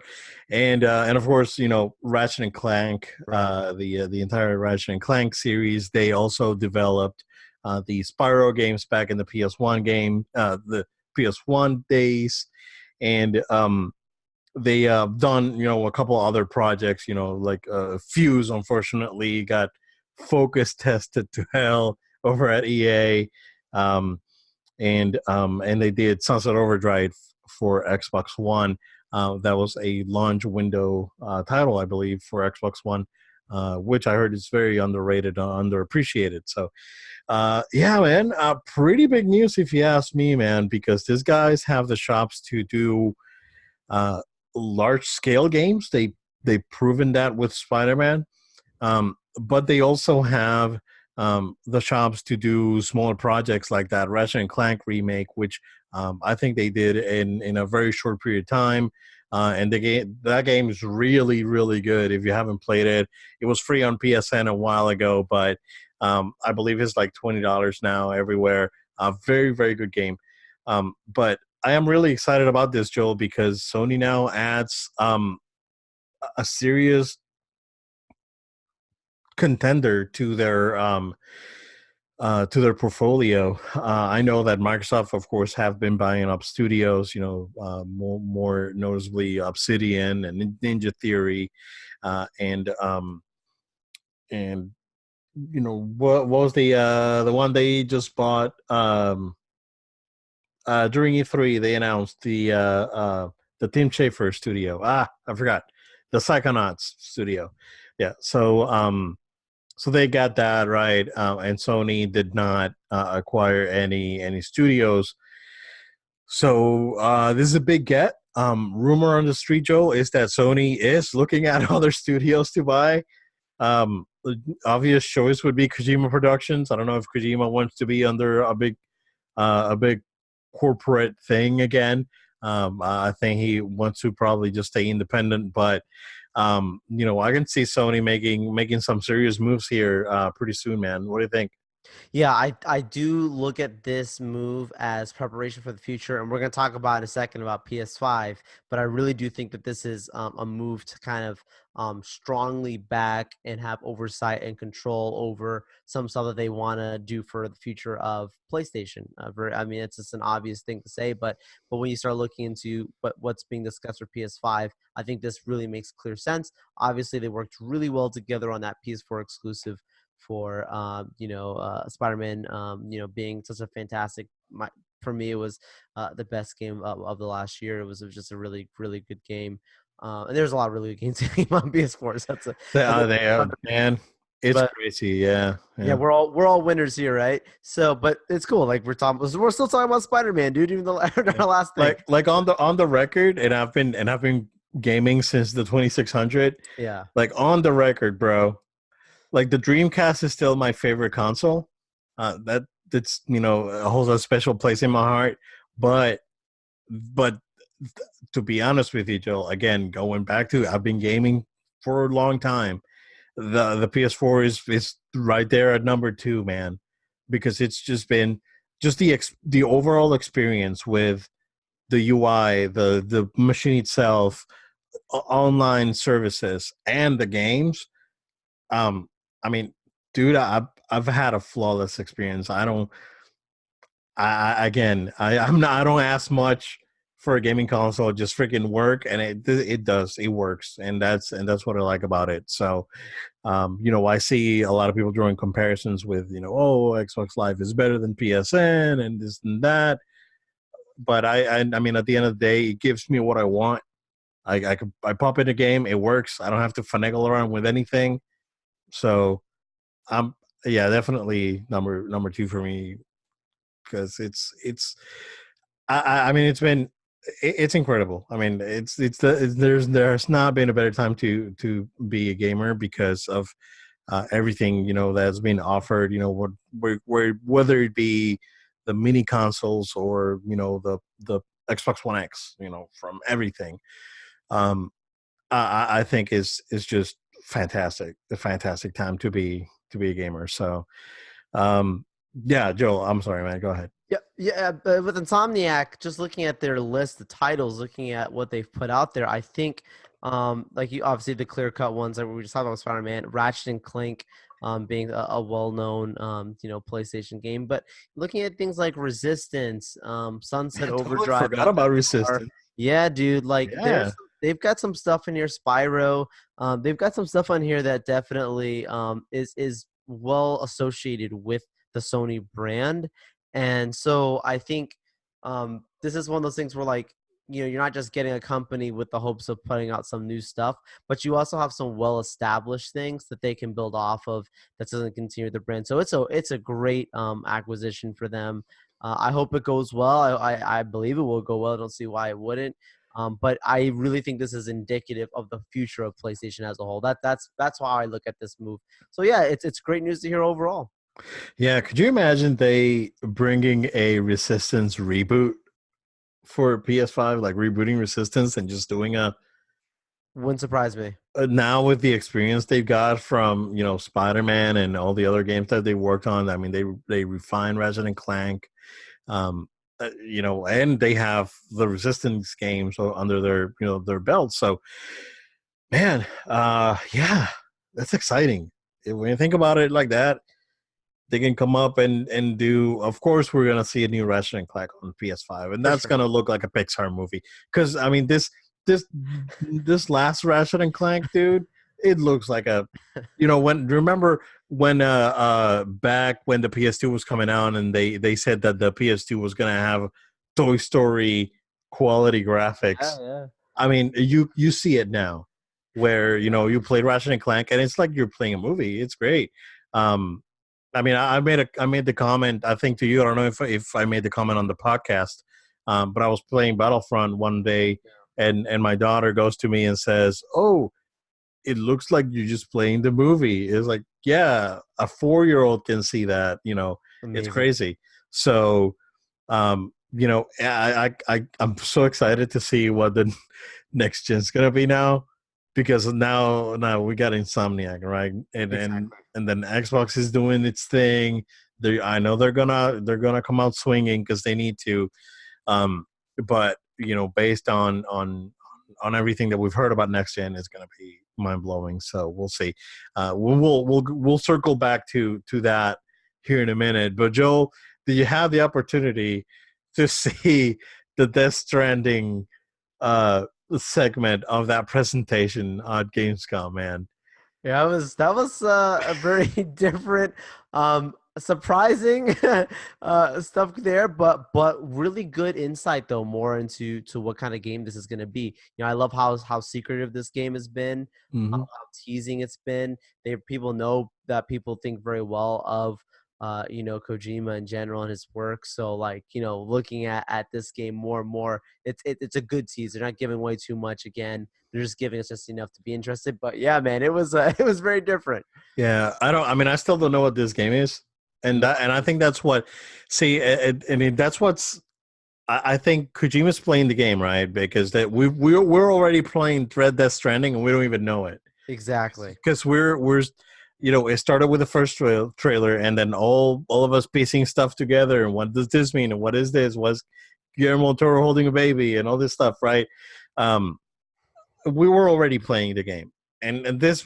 and of course, Ratchet and Clank, the entire Ratchet and Clank series. They also developed the Spyro games back in the PS1 days, and they done a couple other projects, like Fuse unfortunately got focus tested to hell over at EA. um, and they did Sunset Overdrive for Xbox One. That was a launch window title, I believe, for Xbox One, which I heard is very underrated, underappreciated. So yeah, man, pretty big news if you ask me, man, because these guys have the shops to do uh, large scale games. They've proven that with Spider-Man, but they also have the shops to do smaller projects like that Ratchet and Clank remake, which I think they did in a very short period of time. And that game is really really good. If you haven't played it, it was free on PSN a while ago, but I believe it's like $20 now everywhere. Very very good game. But I am really excited about this, Joel, because Sony now adds a serious contender to their portfolio. I know that Microsoft, of course, have been buying up studios. More noticeably Obsidian and Ninja Theory, and what was the one they just bought during E3? They announced the Tim Schafer studio. I forgot, the Psychonauts studio. Yeah, so they got that right, and Sony did not acquire any studios. So this is a big get. Rumor on the street, Joe, is that Sony is looking at other studios to buy. The obvious choice would be Kojima Productions. I don't know if Kojima wants to be under a big corporate thing again. I think he wants to probably just stay independent, but I can see Sony making some serious moves here pretty soon, man. What do you think? Yeah, I do look at this move as preparation for the future, and we're going to talk about in a second about PS5. But I really do think that this is a move to kind of strongly back and have oversight and control over some stuff that they want to do for the future of PlayStation. I mean, it's just an obvious thing to say, but when you start looking into what's being discussed for PS5, I think this really makes clear sense. Obviously, they worked really well together on that PS4 exclusive for Spider-Man, being such a fantastic. For me, it was the best game of the last year. It was just a really really good game, and there's a lot of really good games on PS4. So They are, man. It's but crazy. Yeah, yeah, yeah. we're all winners here, right? So, but it's cool. Like we're still talking about Spider-Man, dude. Even Yeah. our last thing. Like on the record, and I've been gaming since the 2600. Yeah. Like on the record, bro. Like the Dreamcast is still my favorite console. That's holds a special place in my heart. But to be honest with you, Joel, again going back to I've been gaming for a long time. The PS4 is right there at number two, man, because it's just been just the overall experience with the UI, the machine itself, online services, and the games. Um, I mean, dude, I've had a flawless experience. I don't. Again, I'm not. I don't ask much for a gaming console. Just freaking work, and it does. It works, and that's what I like about it. So, I see a lot of people drawing comparisons with, oh, Xbox Live is better than PSN and this and that. But I mean, at the end of the day, it gives me what I want. I pop in a game, it works. I don't have to finagle around with anything. So I'm yeah, definitely number two for me, because I mean it's incredible. I mean there's not been a better time to be a gamer because of everything that's been offered. Whether it be the mini consoles or the Xbox One X, from everything. Um, I think is just fantastic. A fantastic time to be a gamer. So yeah, Joel, I'm sorry, man. Go ahead. Yeah, yeah. But with Insomniac, just looking at their list, the titles, looking at what they've put out there, I think, like you obviously the clear cut ones that we just talked about, Spider-Man, Ratchet and Clank, being a well-known, PlayStation game. But looking at things like Resistance, Sunset Man, totally Overdrive, forgot about Resistance. yeah, dude. Like there's Yeah. they've got some stuff in here, Spyro. They've got some stuff on here that definitely is well associated with the Sony brand. And so I think this is one of those things where, like, you're not just getting a company with the hopes of putting out some new stuff, but you also have some well-established things that they can build off of that doesn't continue the brand. So it's a great acquisition for them. I hope it goes well. I believe it will go well. I don't see why it wouldn't. But I really think this is indicative of the future of PlayStation as a whole. That's how I look at this move. So yeah, it's great news to hear overall. Yeah, could you imagine they bringing a Resistance reboot for PS5, like rebooting Resistance and just doing Wouldn't surprise me. now with the experience they've got from Spider-Man and all the other games that they worked on. I mean, they refined Ratchet and Clank, and they have the Resistance games under their belt. So, man, yeah, that's exciting. When you think about it like that, they can come up and do. Of course, we're gonna see a new Ratchet and Clank on PS5, and For that's sure. gonna look like a Pixar movie. Because I mean, this last Ratchet and Clank, dude, it looks like when remember when back when the PS2 was coming out, and they said that the PS2 was gonna have Toy Story quality Yeah, graphics. yeah. I mean, you see it now, where you play Ratchet and Clank, and it's like you're playing a movie. It's great. Um, I mean, I made the comment, I think, to you. I don't know if I made the comment on the podcast, but I was playing Battlefront one day, and my daughter goes to me and says, "Oh, it looks like you're just playing the movie." It's like, yeah, a 4-year-old can see that. It's Amazing. crazy. So, I'm so excited to see what the next gen's gonna be now, because now we got Insomniac, right? Exactly. And then Xbox is doing its thing. I know they're gonna come out swinging because they need to. Um, but based on everything that we've heard about next gen, is going to be mind blowing. So we'll see. We'll circle back to that here in a minute. But Joel, did you have the opportunity to see the Death Stranding segment of that presentation at Gamescom, man? Yeah, that was a very different, surprising stuff there, but really good insight though, more into what kind of game this is going to be. I love how secretive this game has been, Mm-hmm. how teasing it's been. People know that people think very well of Kojima in general and his work. So, like, looking at this game more and more, it's a good tease. They're not giving away too much again. They're just giving us just enough to be interested. But yeah, man, it was it was very different. Yeah, I don't. I mean, I still don't know what this game is, and Me. I think that's what. See, I mean, that's what's. I think Kojima's playing the game, right? Because that we're already playing Red Death Stranding, and we don't even know it, Exactly. because we're it started with the first trailer, and then all of us piecing stuff together, and what does this mean, and what is this? Was Guillermo del Toro holding a baby, and all this stuff, right? Um, we were already playing the game, and this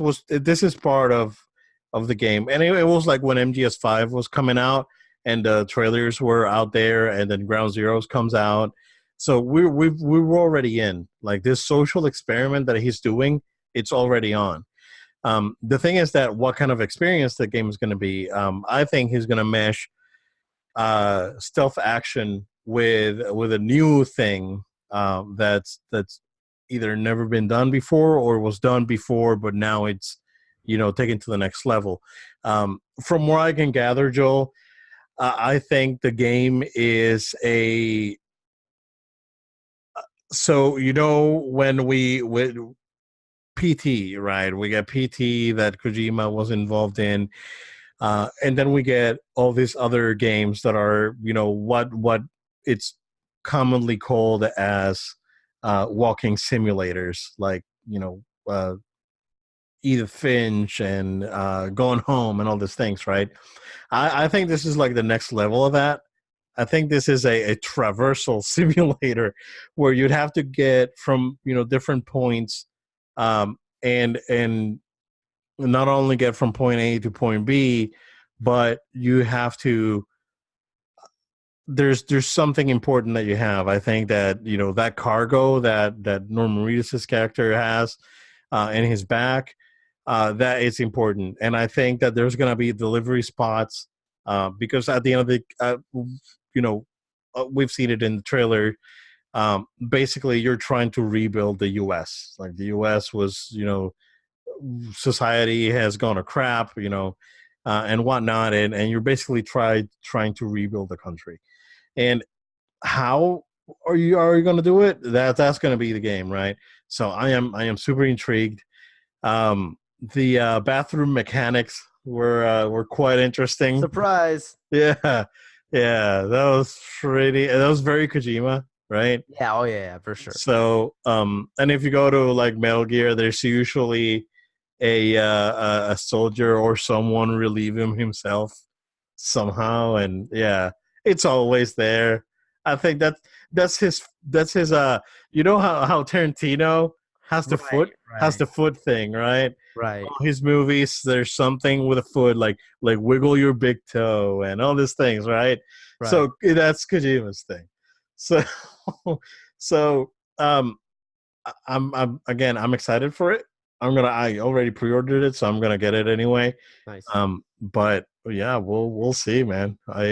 is part of the game. And it was like when MGS5 was coming out, and the trailers were out there, and then Ground Zeroes comes out. So we were already in, like, this social experiment that he's doing. It's already on. The thing is that what kind of experience the game is going to be. I think he's going to mesh stealth action with a new thing, that's either never been done before, or was done before, but now it's taken to the next level. From where I can gather, Joel, I think the game is a so when we with PT, right? We get PT that Kojima was involved in, and then we get all these other games that are what it's commonly called as walking simulators, like Edith Finch and Going Home and all these things, right? I think this is like the next level of that. I think this is a traversal simulator where you'd have to get from different points, and not only get from point A to point B, but you have to there's something important that you have. I think that that cargo that Norman Reedus' character has in his back, that is important, and I think that there's gonna be delivery spots because at the end of the you know we've seen it in the trailer. Basically, you're trying to rebuild the U.S. Like the U.S. was, society has gone to crap, and whatnot, and you're basically trying to rebuild the country. And how are you going to do it? That's going to be the game, right? So I am super intrigued. The bathroom mechanics were quite interesting. Surprise! Yeah, yeah, that was very Kojima, right? Yeah, oh yeah, for sure. So, and if you go to like Metal Gear, there's usually a soldier or someone relieve himself somehow, and yeah, it's always there. I think that's his how Tarantino Right, has right, the foot thing, right? right, His movies, there's something with a foot, like wiggle your big toe and all these things, right? right. So that's Kojima's thing. So so I'm excited for it. I already pre-ordered it, so I'm gonna get it anyway. Nice. But yeah, we'll see, man. I'm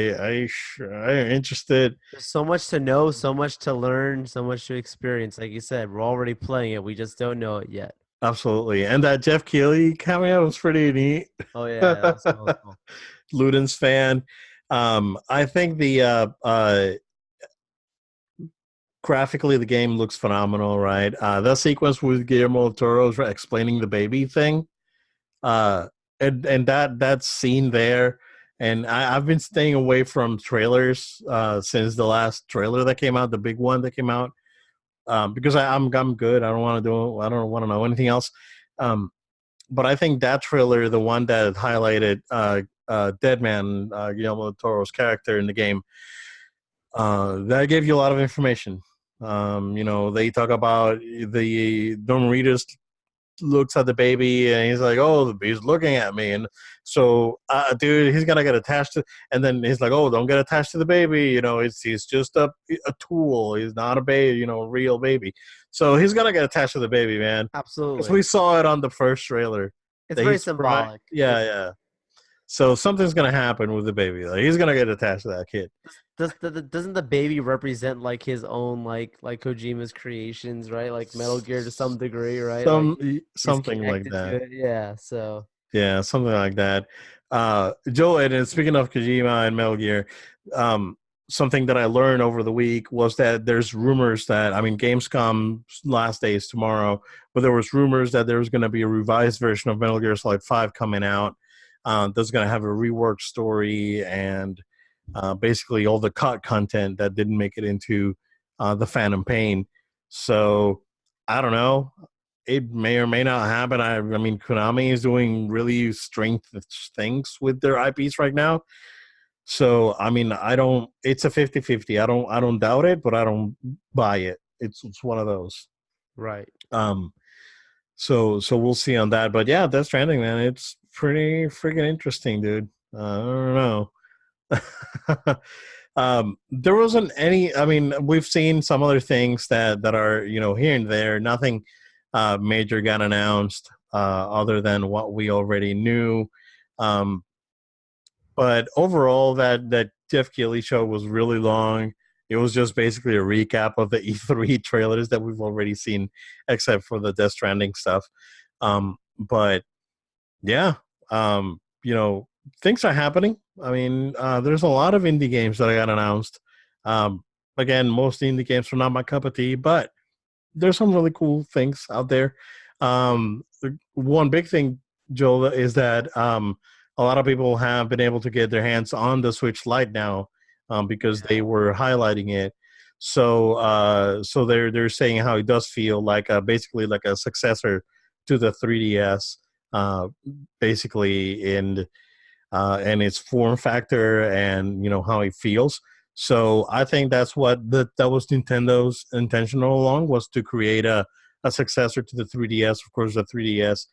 interested. There's so much to know, so much to learn, so much to experience. Like you said, we're already playing it. We just don't know it yet. Absolutely. And that Jeff Keighley cameo was pretty neat. Oh yeah, that was cool. Luden's fan. I think the graphically the game looks phenomenal, right? The sequence with Guillermo del Toro's explaining the baby thing, uh, and that scene there. And I've been staying away from trailers since the last trailer that came out, the big one that came out, because I'm good. I don't want to know anything else. Um, but I think that trailer, the one that highlighted Deadman, Guillermo del Toro's character in the game, that gave you a lot of information. They talk about the Norman Reedus looks at the baby and he's like, "Oh, the baby's looking at me," and so, dude, he's gonna get attached to. And then he's like, "Oh, don't get attached to the baby. He's just a tool. He's not a baby. A real baby." So he's gonna get attached to the baby, man, because Absolutely. we saw it on the first trailer It's that very he's crying. symbolic. Yeah, yeah. So something's gonna happen with the baby. Like he's gonna get attached to that kid. Doesn't the baby represent like his own like Kojima's creations, right? Like Metal Gear to some degree, right? Like he's Something like connected to that. it. Yeah. So Yeah, something like that. Joe, and speaking of Kojima and Metal Gear, um, something that I learned over the week was that there's rumors that, I mean, Gamescom's last day is tomorrow, but there was rumors that there's going to be a revised version of Metal Gear Solid 5 coming out. That's going to have a reworked story and basically all the cut content that didn't make it into the Phantom Pain. So I don't know. It may or may not happen. I mean, Konami is doing really strange things with their IPs right now. So I mean, I don't. It's a 50-50. I don't doubt it, but I don't buy it. It's one of those. right. Um. So we'll see on that. But yeah, Death Stranding, man, it's pretty freaking interesting, dude. I don't know. There wasn't any. I mean, we've seen some other things that are here and there. Nothing major got announced other than what we already knew. Um, but overall, that Jeff Keighley show was really long. It was just basically a recap of the E3 trailers that we've already seen, except for the Death Stranding stuff. But yeah, things are happening. I mean, there's a lot of indie games that I got announced. Um, Again, most indie games are not my cup of tea, but there's some really cool things out there. The one big thing, Joel, is that a lot of people have been able to get their hands on the Switch Lite now because they were highlighting it. So they're saying how it does feel like basically like a successor to the 3DS, basically in and its form factor and how it feels. So I think that's that was Nintendo's intention all along, was to create a successor to the 3DS. Of course, the 3DS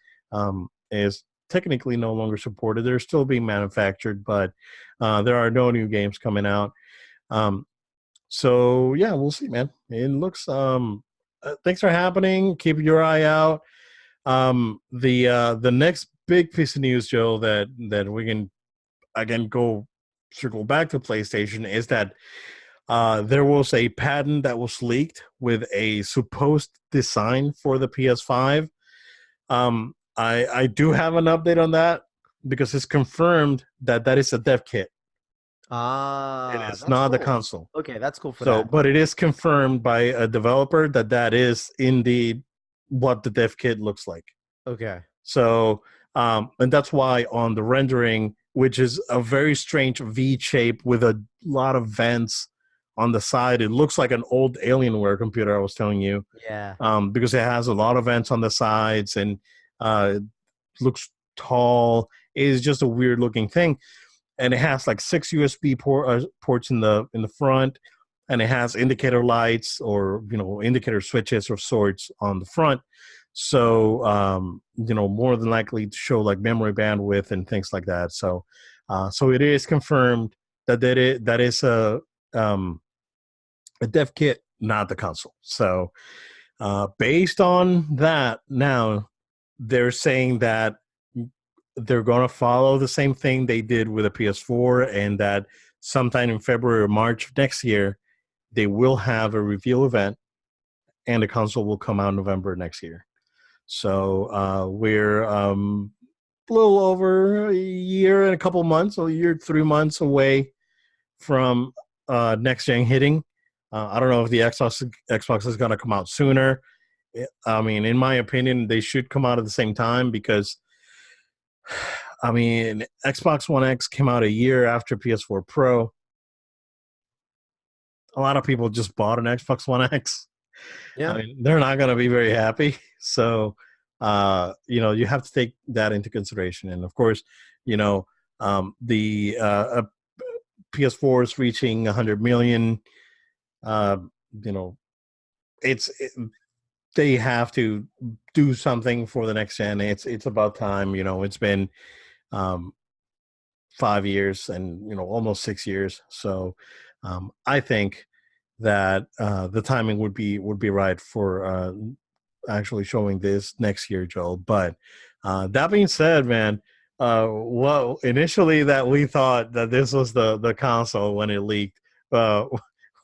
is technically no longer supported. They're still being manufactured, but there are no new games coming out. Um, so yeah, we'll see, man. It looks things are happening. Keep your eye out. The next big piece of news, Joe, that we can again go circle back to PlayStation is that there was a patent that was leaked with a supposed design for the PS5. I do have an update on that because it's confirmed that that is a dev kit. It Ah, is that's not the cool. console. Okay, that's cool for So, that. but it is confirmed by a developer that that is indeed what the dev kit looks like. Okay. So, and that's why on the rendering, which is a very strange V shape with a lot of vents on the side, it looks like an old Alienware computer. I was telling you, Yeah. because it has a lot of vents on the sides and it looks tall. It is just a weird looking thing, and it has like 6 USB ports in the front, and it has indicator lights or indicator switches of sorts on the front. So more than likely to show like memory bandwidth and things like that. So so it is confirmed that that is a dev kit, not the console. So based on that, now they're saying that they're going to follow the same thing they did with the PS4, and that sometime in February or March of next year, they will have a reveal event, and the console will come out in November next year. So we're a little over a year and a couple months, a year, 3 months away from next gen hitting. I don't know if the Xbox is going to come out sooner. I mean, in my opinion, they should come out at the same time because I mean, Xbox One X came out a year after PS4 Pro. A lot of people just bought an Xbox One X. I Yeah. mean, they're not going to be very happy. So, you have to take that into consideration. And of course, you know, the PS4 is reaching 100 million. Uh, you know, it's they have to do something for the next gen. It's about time. It's been um, 5 years and almost 6 years. So I think that the timing would be right for actually showing this next year, Joel. But that being said, man, well, initially that we thought that this was the console when it leaked. Uh,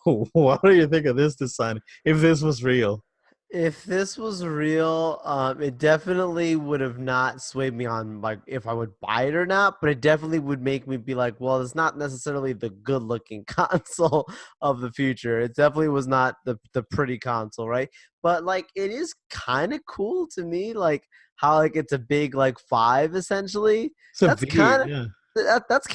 what do you think of this design? If this was real, If this was real, it definitely would have not swayed me on like if I would buy it or not, but it definitely would make me be like, well, it's not necessarily the good looking console of the future. It definitely was not the pretty console, right? But like it is kind of cool to me, like how like it's a big like five essentially. it's a That's V. kind of Yeah, that's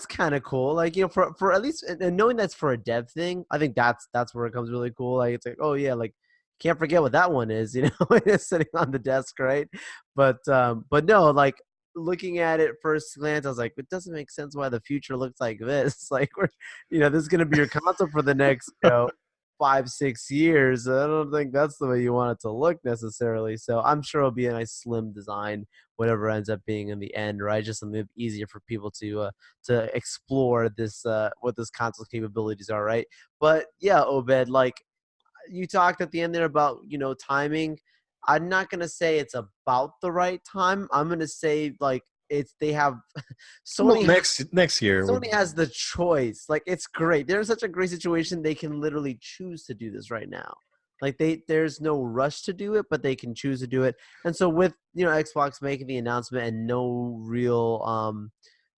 kind of cool. Like for at least and knowing that's for a dev thing, I think that's where it comes really cool. Like it's like oh yeah, like can't forget what that one is, it's sitting on the desk, right? But no, like looking at it first glance, I was like, it doesn't make sense why the future looks like this. Like this is gonna be your console for the next, 5, 6 years. I don't think that's the way you want it to look necessarily. So I'm sure it'll be a nice slim design, whatever ends up being in the end, right? Just something easier for people to explore this what this console's capabilities are, right? But yeah, Obed, like you talked at the end there about timing. I'm not gonna say it's about the right time. I'm gonna say like it's they have well, Sony next year would. Sony has the choice. Like it's great. They're in such a great situation. They can literally choose to do this right now. Like there's no rush to do it, but they can choose to do it. And so with Xbox making the announcement and no real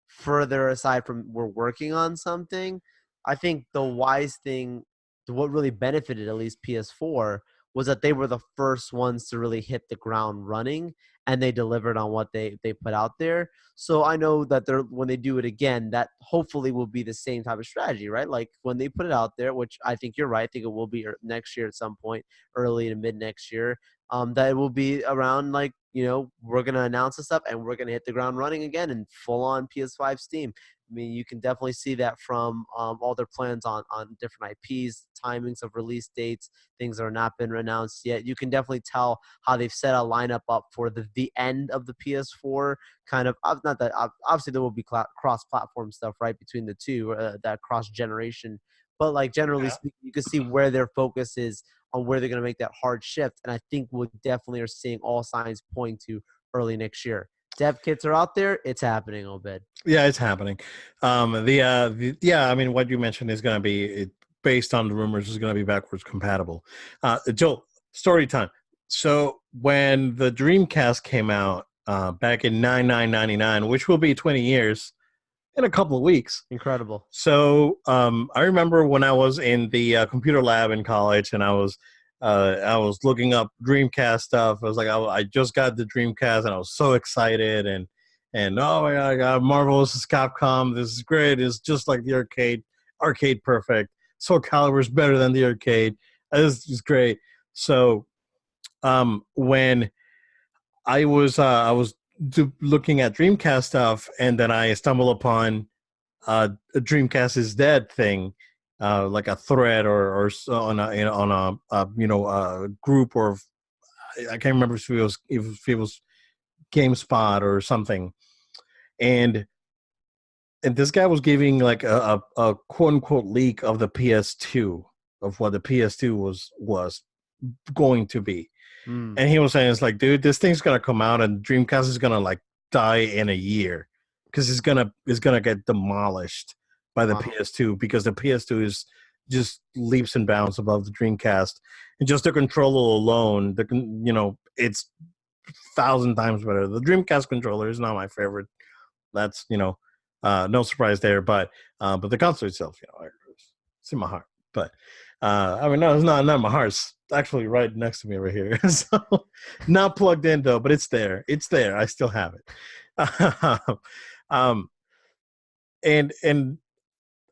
further aside from we're working on something, I think the wise thing, what really benefited at least PS4, was that they were the first ones to really hit the ground running and they delivered on what they put out there. So I know that they're when they do it again, that hopefully will be the same type of strategy, right? Like when they put it out there, which I think you're right, I think it will be next year at some point, early to mid next year. That it will be around like we're gonna announce this stuff and we're gonna hit the ground running again and full on PS5 Steam. I mean, you can definitely see that from all their plans on different IPs, timings of release dates, things that are not been announced yet. You can definitely tell how they've set a lineup up for the end of the PS4. Kind of not that obviously there will be cross-platform stuff right between the two, that cross-generation. but like generally Yeah. speaking, you can see where their focus is on where they're going to make that hard shift. And I think we definitely are seeing all signs point to early next year. Dev kits are out there. It's happening, Obed. Yeah, it's happening. Yeah, I mean, what you mentioned is going to be based on the rumors is going to be backwards compatible. Joel, story time. So when the Dreamcast came out back in 9999, which will be 20 years in a couple of weeks. Incredible. So I remember when I was in the computer lab in college, and I was looking up Dreamcast stuff. I was like, I just got the Dreamcast, and I was so excited, and oh my god, I got Marvel vs. Capcom. This is great. It's just like the arcade perfect. Soul Calibur's better than the arcade. This is great. So when I was looking at Dreamcast stuff, and then I stumbled upon a Dreamcast is dead thing, like a thread or on a group, or I can't remember if it was GameSpot or something, and this guy was giving like a quote unquote leak of the PS2, of what the PS2 was going to be. Mm. And he was saying, it's like, dude, this thing's gonna come out and Dreamcast is gonna like die in a year because it's gonna get demolished by the PS2, because the PS2 is just leaps and bounds above the Dreamcast, and just the controller alone, it's 1,000 times better. The Dreamcast controller is not my favorite. That's no surprise there, but the console itself, it's in my heart. But I mean, no, it's not in my heart. It's actually right next to me right here. So not plugged in though, but it's there. It's there. I still have it. um, and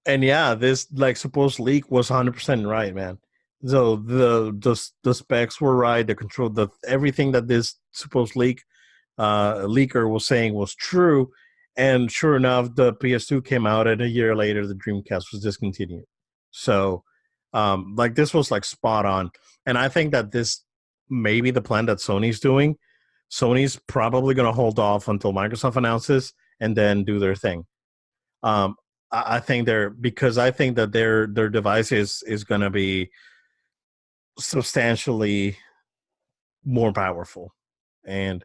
yeah, this like supposed leak was 100% right, man. So the specs were right. The control, everything that this supposed leaker was saying was true. And sure enough, the PS2 came out, and a year later, the Dreamcast was discontinued. So, like, this was like spot on. And I think that this may be the plan that Sony's doing. Sony's probably going to hold off until Microsoft announces and then do their thing. I think I think that their device is going to be substantially more powerful, and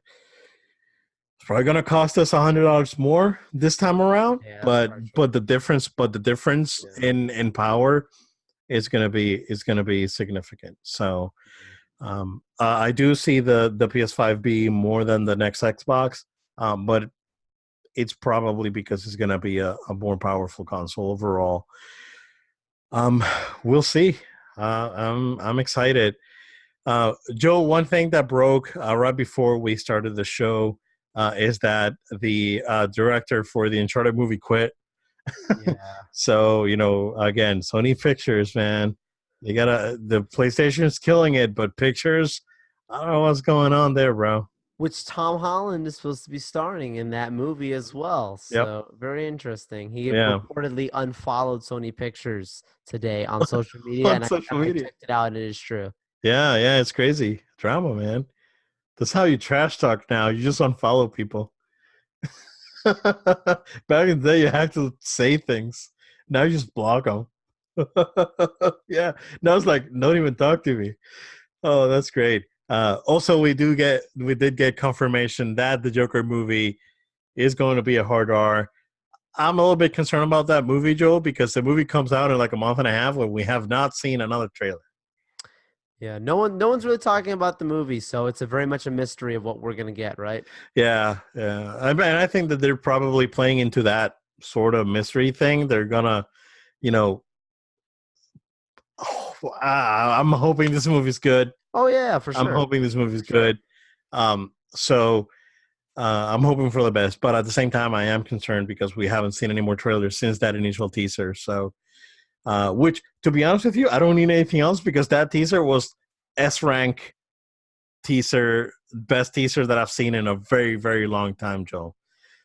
it's probably going to cost us $100 more this time around. Yeah, but the difference in power is going to be significant. So I do see the PS5 be more than the next Xbox, but it's probably because it's going to be a more powerful console overall. We'll see. I'm excited. Joe, one thing that broke right before we started the show is that the director for the Uncharted movie quit. Yeah. So, again, Sony Pictures, man, the PlayStation's killing it, but Pictures, I don't know what's going on there, bro. Which Tom Holland is supposed to be starring in that movie as well. So very interesting. He reportedly unfollowed Sony Pictures today on social media, On and social I media. checked it out, and it is true. Yeah, it's crazy. Drama, man. That's how you trash talk now. You just unfollow people. Back in the day, you had to say things. Now you just block them. Yeah. Now it's like, don't even talk to me. Oh, that's great. Also, we did get confirmation that the Joker movie is going to be a hard R. I'm a little bit concerned about that movie, Joel, because the movie comes out in like a month and a half when we have not seen another trailer. Yeah, no one's really talking about the movie, so it's very much a mystery of what we're gonna get, right? Yeah. And I think that they're probably playing into that sort of mystery thing. They're gonna, I'm hoping this movie's good. Oh yeah, for sure. I'm hoping this movie's good. So I'm hoping for the best, but at the same time, I am concerned because we haven't seen any more trailers since that initial teaser. So, which, to be honest with you, I don't need anything else because that teaser was S rank teaser, best teaser that I've seen in a very, very long time, Joel.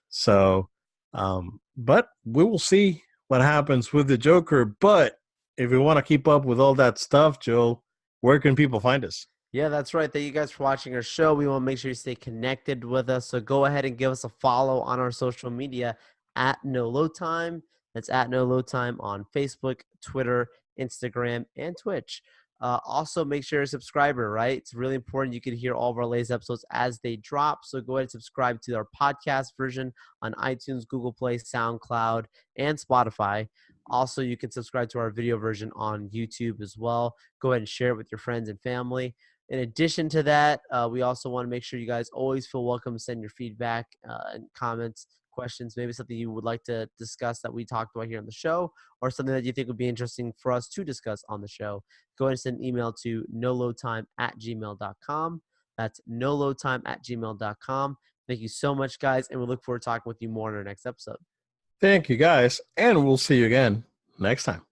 So, but we will see what happens with the Joker. But if you want to keep up with all that stuff, Joel, where can people find us? Yeah, that's right. Thank you guys for watching our show. We want to make sure you stay connected with us. So go ahead and give us a follow on our social media at No Load Time. That's at No Load Time on Facebook, Twitter, Instagram, and Twitch. Also, make sure you're a subscriber, right? It's really important you can hear all of our latest episodes as they drop. So go ahead and subscribe to our podcast version on iTunes, Google Play, SoundCloud, and Spotify. Also, you can subscribe to our video version on YouTube as well. Go ahead and share it with your friends and family. In addition to that, we also want to make sure you guys always feel welcome to send your feedback and comments, questions, maybe something you would like to discuss that we talked about here on the show, or something that you think would be interesting for us to discuss on the show. Go ahead and send an email to noloadtime@gmail.com. That's noloadtime@gmail.com. Thank you so much, guys, and we look forward to talking with you more in our next episode. Thank you, guys, and we'll see you again next time.